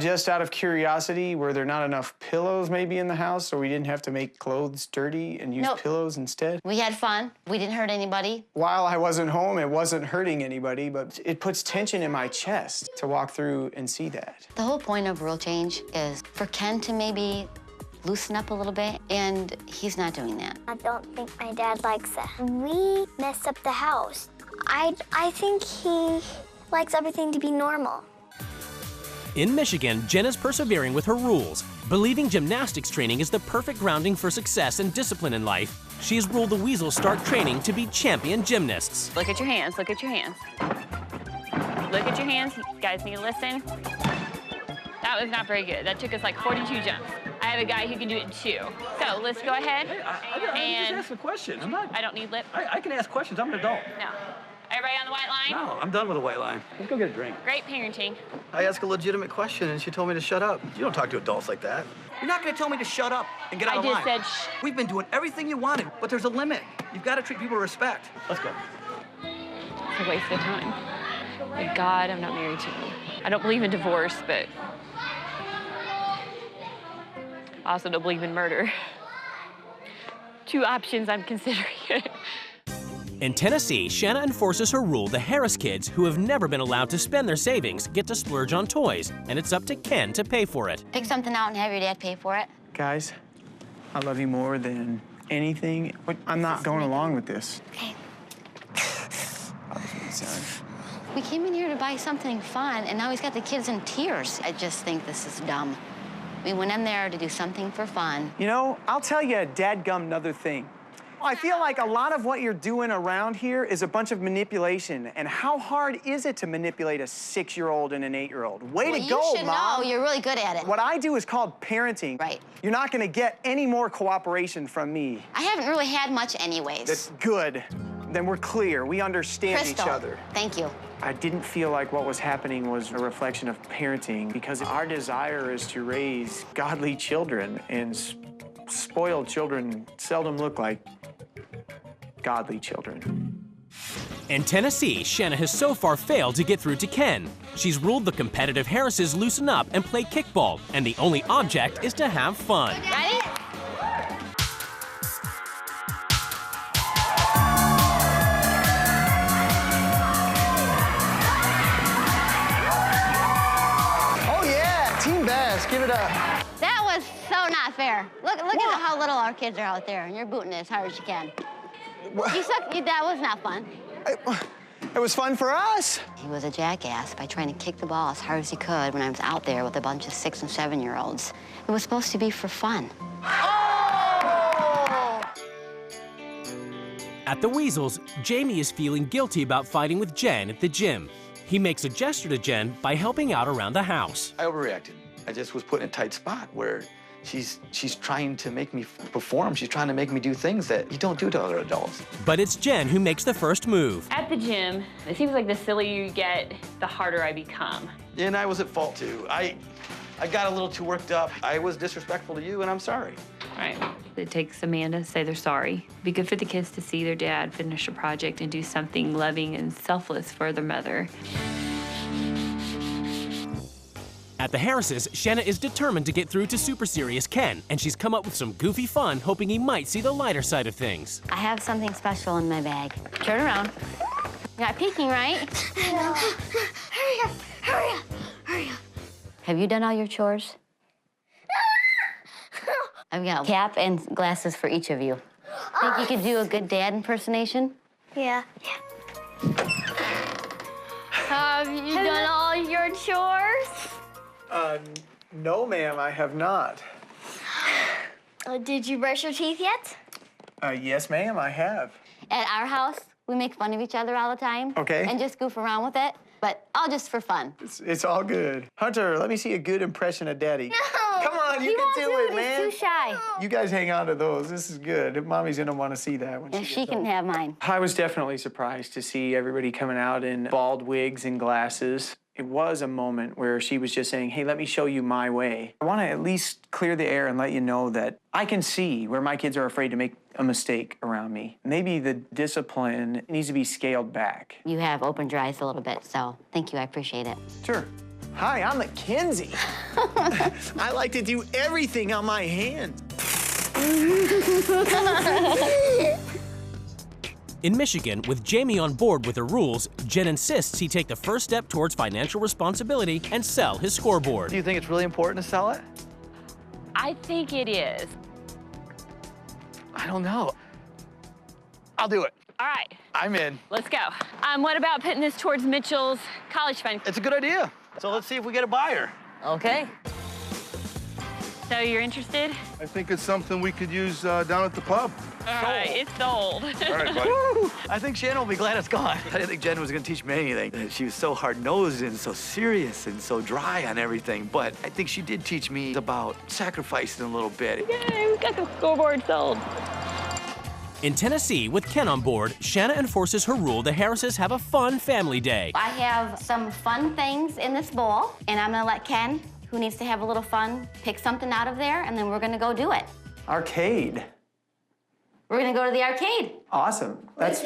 Just out of curiosity, were there not enough pillows maybe in the house so we didn't have to make clothes dirty and use pillows instead? We had fun. We didn't hurt anybody. While I wasn't home, it wasn't hurting anybody, but it puts tension in my chest to walk through and see that. The whole point of rule change is for Ken to maybe loosen up a little bit, and he's not doing that. I don't think my dad likes that. We messed up the house. I think he likes everything to be normal. In Michigan, Jen is persevering with her rules. Believing gymnastics training is the perfect grounding for success and discipline in life, she has ruled the Weasels start training to be champion gymnasts. Look at your hands, look at your hands. Look at your hands, you guys need to listen. That was not very good. That took us like 42 jumps. I have a guy who can do it in 2. So let's go ahead. I just asked a question. I don't need lip. I can ask questions. I'm an adult. No. Everybody on the white line? No, I'm done with the white line. Let's go get a drink. Great parenting. I asked a legitimate question, and she told me to shut up. You don't talk to adults like that. You're not going to tell me to shut up and get out of line. I just said shh. We've been doing everything you wanted, but there's a limit. You've got to treat people with respect. Let's go. It's a waste of time. Thank God I'm not married to him. I don't believe in divorce, but I also don't believe in murder. 2 options I'm considering. In Tennessee, Shanna enforces her rule the Harris kids, who have never been allowed to spend their savings, get to splurge on toys, and it's up to Ken to pay for it. Pick something out and have your dad pay for it. Guys, I love you more than anything. But I'm not going along with this. Okay. We came in here to buy something fun, and now he's got the kids in tears. I just think this is dumb. We went in there to do something for fun. You know, I'll tell you a dadgum another thing. I feel like a lot of what you're doing around here is a bunch of manipulation. And how hard is it to manipulate a 6-year-old and an 8-year-old? Way to go, you should Mom. know. You're really good at it. What I do is called parenting. Right. You're not going to get any more cooperation from me. I haven't really had much anyways. That's good. Then we're clear. We understand Crystal, each other. Thank you. I didn't feel like what was happening was a reflection of parenting, because our desire is to raise godly children, and spoiled children seldom look like godly children. In Tennessee, Shanna has so far failed to get through to Ken. She's ruled the competitive Harrises loosen up and play kickball, and the only object is to have fun. Ready? Oh yeah, team best, give it up. That was so not fair. Look at how little our kids are out there, and you're booting it as hard as you can. That was not fun. It was fun for us. He was a jackass by trying to kick the ball as hard as he could when I was out there with a bunch of 6- and 7-year-olds. It was supposed to be for fun. Oh! At the Weasels, Jamie is feeling guilty about fighting with Jen at the gym. He makes a gesture to Jen by helping out around the house. I overreacted. I just was put in a tight spot where she's trying to make me perform. She's trying to make me do things that you don't do to other adults. But it's Jen who makes the first move. At the gym, it seems like the sillier you get, the harder I become. And I was at fault, too. I got a little too worked up. I was disrespectful to you, and I'm sorry. All right. It takes Amanda to say they're sorry. It'd be good for the kids to see their dad finish a project and do something loving and selfless for their mother. At the Harrises, Shanna is determined to get through to super serious Ken, and she's come up with some goofy fun, hoping he might see the lighter side of things. I have something special in my bag. Turn around. You're not peeking, right? No. Hurry up, hurry up, hurry up. Have you done all your chores? I've got a cap and glasses for each of you. Think you could do a good dad impersonation? Yeah. Have you done all your chores? No, ma'am, I have not. Did you brush your teeth yet? Yes, ma'am, I have. At our house, we make fun of each other all the time. Okay. And just goof around with it, but all just for fun. It's all good. Hunter, let me see a good impression of Daddy. No! Come on, you He can won't do it, man. He's too shy. You guys hang on to those. This is good. Mommy's gonna want to see that when Yeah, she she gets can home. have mine. I was definitely surprised to see everybody coming out in bald wigs and glasses. It was a moment where she was just saying, hey, let me show you my way. I want to at least clear the air and let you know that I can see where my kids are afraid to make a mistake around me. Maybe the discipline needs to be scaled back. You have opened your eyes a little bit, so thank you, I appreciate it. Sure. Hi, I'm Mackenzie. I like to do everything on my hand. In Michigan, with Jamie on board with the rules, Jen insists he take the first step towards financial responsibility and sell his scoreboard. Do you think it's really important to sell it? I think it is. I don't know. I'll do it. All right, I'm in. let's go. What about putting this towards Mitchell's college fund? It's a good idea. So let's see if we get a buyer. Okay. So you're interested? I think it's something we could use down at the pub. All right, it's sold. All right, buddy. I think Shannon will be glad it's gone. I didn't think Jen was gonna teach me anything. She was so hard-nosed and so serious and so dry on everything. But I think she did teach me about sacrificing a little bit. Yay, we got the scoreboard sold. In Tennessee, with Ken on board, Shanna enforces her rule the Harrises have a fun family day. I have some fun things in this bowl, and I'm gonna let Ken, who needs to have a little fun, pick something out of there, and then we're gonna go do it. Arcade. We're gonna go to the arcade. Awesome. That's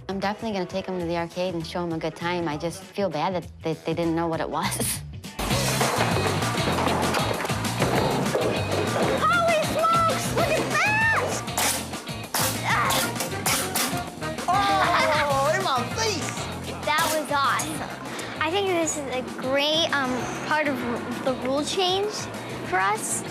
I'm definitely gonna take them to the arcade and show them a good time. I just feel bad that they didn't know what it was. Holy smokes! Look at that! Oh, in my face! That was awesome. I think this is a great part of the rule change for us.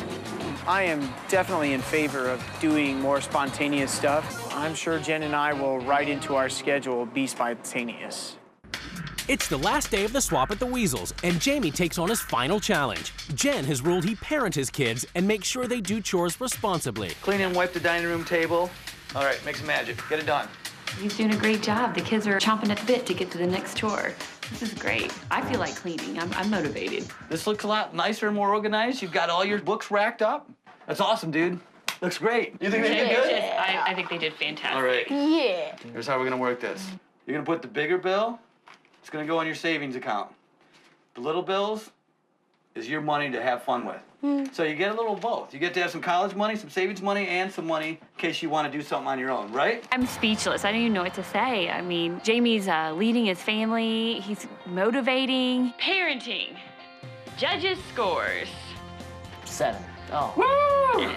I am definitely in favor of doing more spontaneous stuff. I'm sure Jen and I will write into our schedule be spontaneous. It's the last day of the swap at the Weasels, and Jamie takes on his final challenge. Jen has ruled he parent his kids and make sure they do chores responsibly. Clean and wipe the dining room table. All right, make some magic. Get it done. He's doing a great job. The kids are chomping at the bit to get to the next chore. This is great. I feel like cleaning. I'm motivated. This looks a lot nicer and more organized. You've got all your books racked up. That's awesome, dude. Looks great. You think they did good? I think they did fantastic. All right. Yeah. Here's how we're gonna work this. You're gonna put the bigger bill, it's gonna go in your savings account. The little bills is your money to have fun with. So you get a little of both. You get to have some college money, some savings money, and some money in case you want to do something on your own, right? I'm speechless. I don't even know what to say. I mean, Jamie's leading his family. He's motivating. Parenting. Judges' scores. 7. Oh. Woo!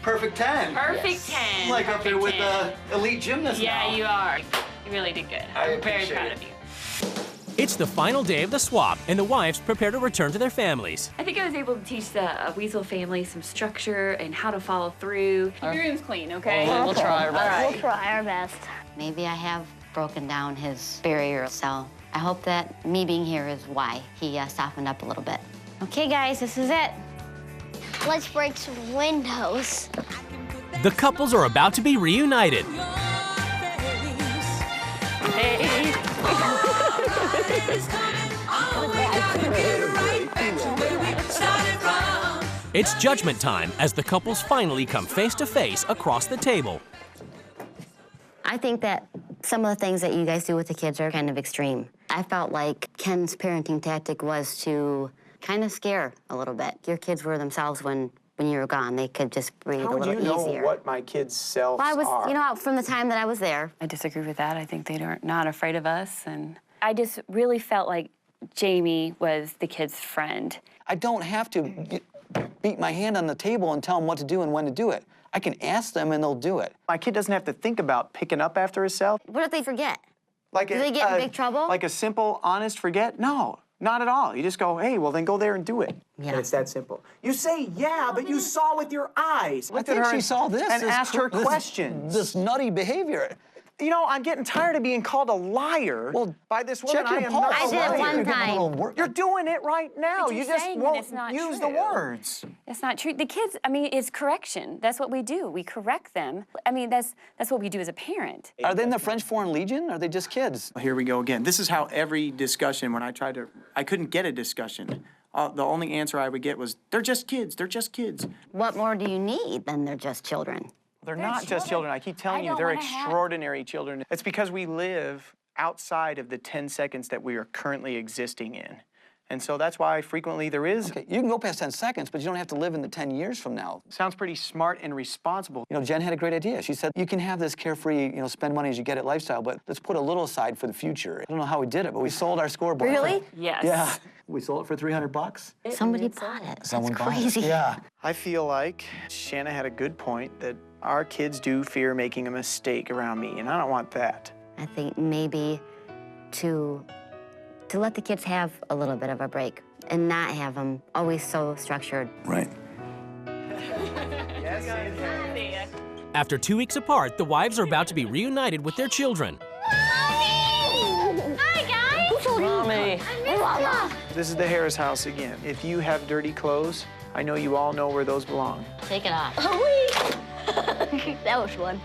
Perfect 10. Perfect 10. Like up there with Perfect 10. elite gymnasts now. Yeah, you are. You really did good. I'm very appreciate proud it. of you. It's the final day of the swap, and the wives prepare to return to their families. I think I was able to teach the Weasel family some structure and how to follow through. Keep your rooms clean, okay? We'll try our best. We'll try our best. Maybe I have broken down his barrier, so I hope that me being here is why he softened up a little bit. Okay, guys, this is it. Let's break some windows. The couples are about to be reunited. Hey. It's judgment time as the couples finally come face to face across the table. I think that some of the things that you guys do with the kids are kind of extreme. I felt like Ken's parenting tactic was to kind of scare a little bit. Your kids were themselves when when you were gone. They could just breathe How a would little you know easier. what my kids' selves Well, I was, are? you know, from the time that I was there. I disagree with that. I think they're not afraid of us, and I just really felt like Jamie was the kid's friend. I don't have to beat my hand on the table and tell them what to do and when to do it. I can ask them and they'll do it. My kid doesn't have to think about picking up after himself. What if they forget? Like Do they get in big trouble? Like a simple, honest forget? No, not at all. You just go, hey, well, then go there and do it. Yeah. And it's that simple. You say, yeah, but you saw with your eyes. I think she saw this. And asked her questions. This nutty behavior. You know, I'm getting tired of being called a liar by this woman. check your I am pulse. not I a did it liar. one time. You're doing it right now. But You you're just saying that won't it's not use the true. words. That's not true. The kids, I mean, it's correction. That's what we do. We correct them. I mean, that's what we do as a parent. Are they in the French Foreign Legion? Or are they just kids? Here we go again. This is how every discussion, when I tried to, I couldn't get a discussion. The only answer I would get was, they're just kids, they're just kids. What more do you need than they're just children? They're not just children. I keep telling you, they're extraordinary children. It's because we live outside of the 10 seconds that we are currently existing in. And so that's why frequently there is... Okay, you can go past 10 seconds, but you don't have to live in the 10 years from now. Sounds pretty smart and responsible. You know, Jen had a great idea. She said, you can have this carefree, you know, spend money as you get it lifestyle, but let's put a little aside for the future. I don't know how we did it, but we sold our scoreboard. Really? Yes. Yeah. We sold it for $300. Somebody bought it. Someone That's bought it. crazy. Yeah. I feel like Shanna had a good point that our kids do fear making a mistake around me, and I don't want that. I think maybe to let the kids have a little bit of a break and not have them always so structured. Right. After 2 weeks apart, the wives are about to be reunited with their children. Hi, guys! Mommy. This is the Harris house again. If you have dirty clothes, I know you all know where those belong. Take it off. That was fun.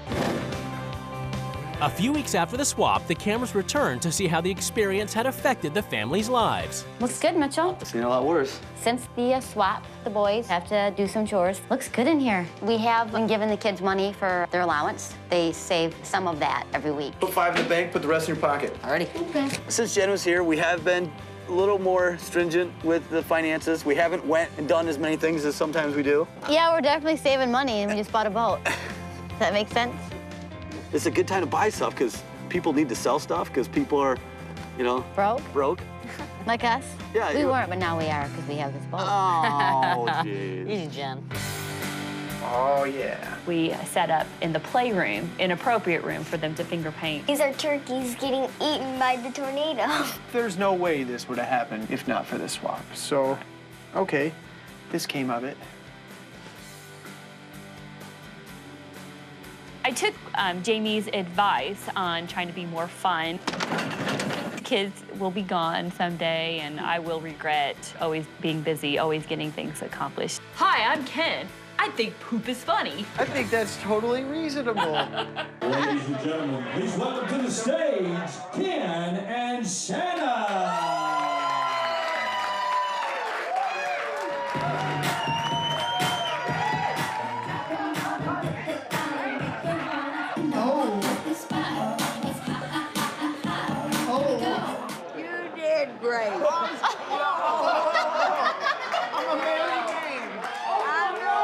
A few weeks after the swap, the cameras returned to see how the experience had affected the family's lives. Looks good, Mitchell. I've seen a lot worse. Since the swap, the boys have to do some chores. Looks good in here. We have been giving the kids money for their allowance. They save some of that every week. Put 5 in the bank, put the rest in your pocket. Alrighty. Okay. Since Jen was here, we have been a little more stringent with the finances. We haven't went and done as many things as sometimes we do. Yeah, we're definitely saving money, and we just bought a boat. Does that make sense? It's a good time to buy stuff because people need to sell stuff because people are, you know, broke. Like us? Yeah. We weren't, but now we are because we have this boat. Oh, jeez. Easy, Jen. Oh, yeah. We set up in the playroom, an appropriate room for them to finger paint. These are turkeys getting eaten by the tornado. There's no way this would have happened if not for this swap. So, okay, this came of it. I took Jamie's advice on trying to be more fun. Kids will be gone someday, and I will regret always being busy, always getting things accomplished. Hi, I'm Ken. I think poop is funny. I think that's totally reasonable. Ladies and gentlemen, please welcome to the stage, Ken and Shanna. Great.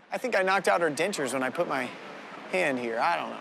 I think I knocked out her dentures when I put my hand here. I don't know.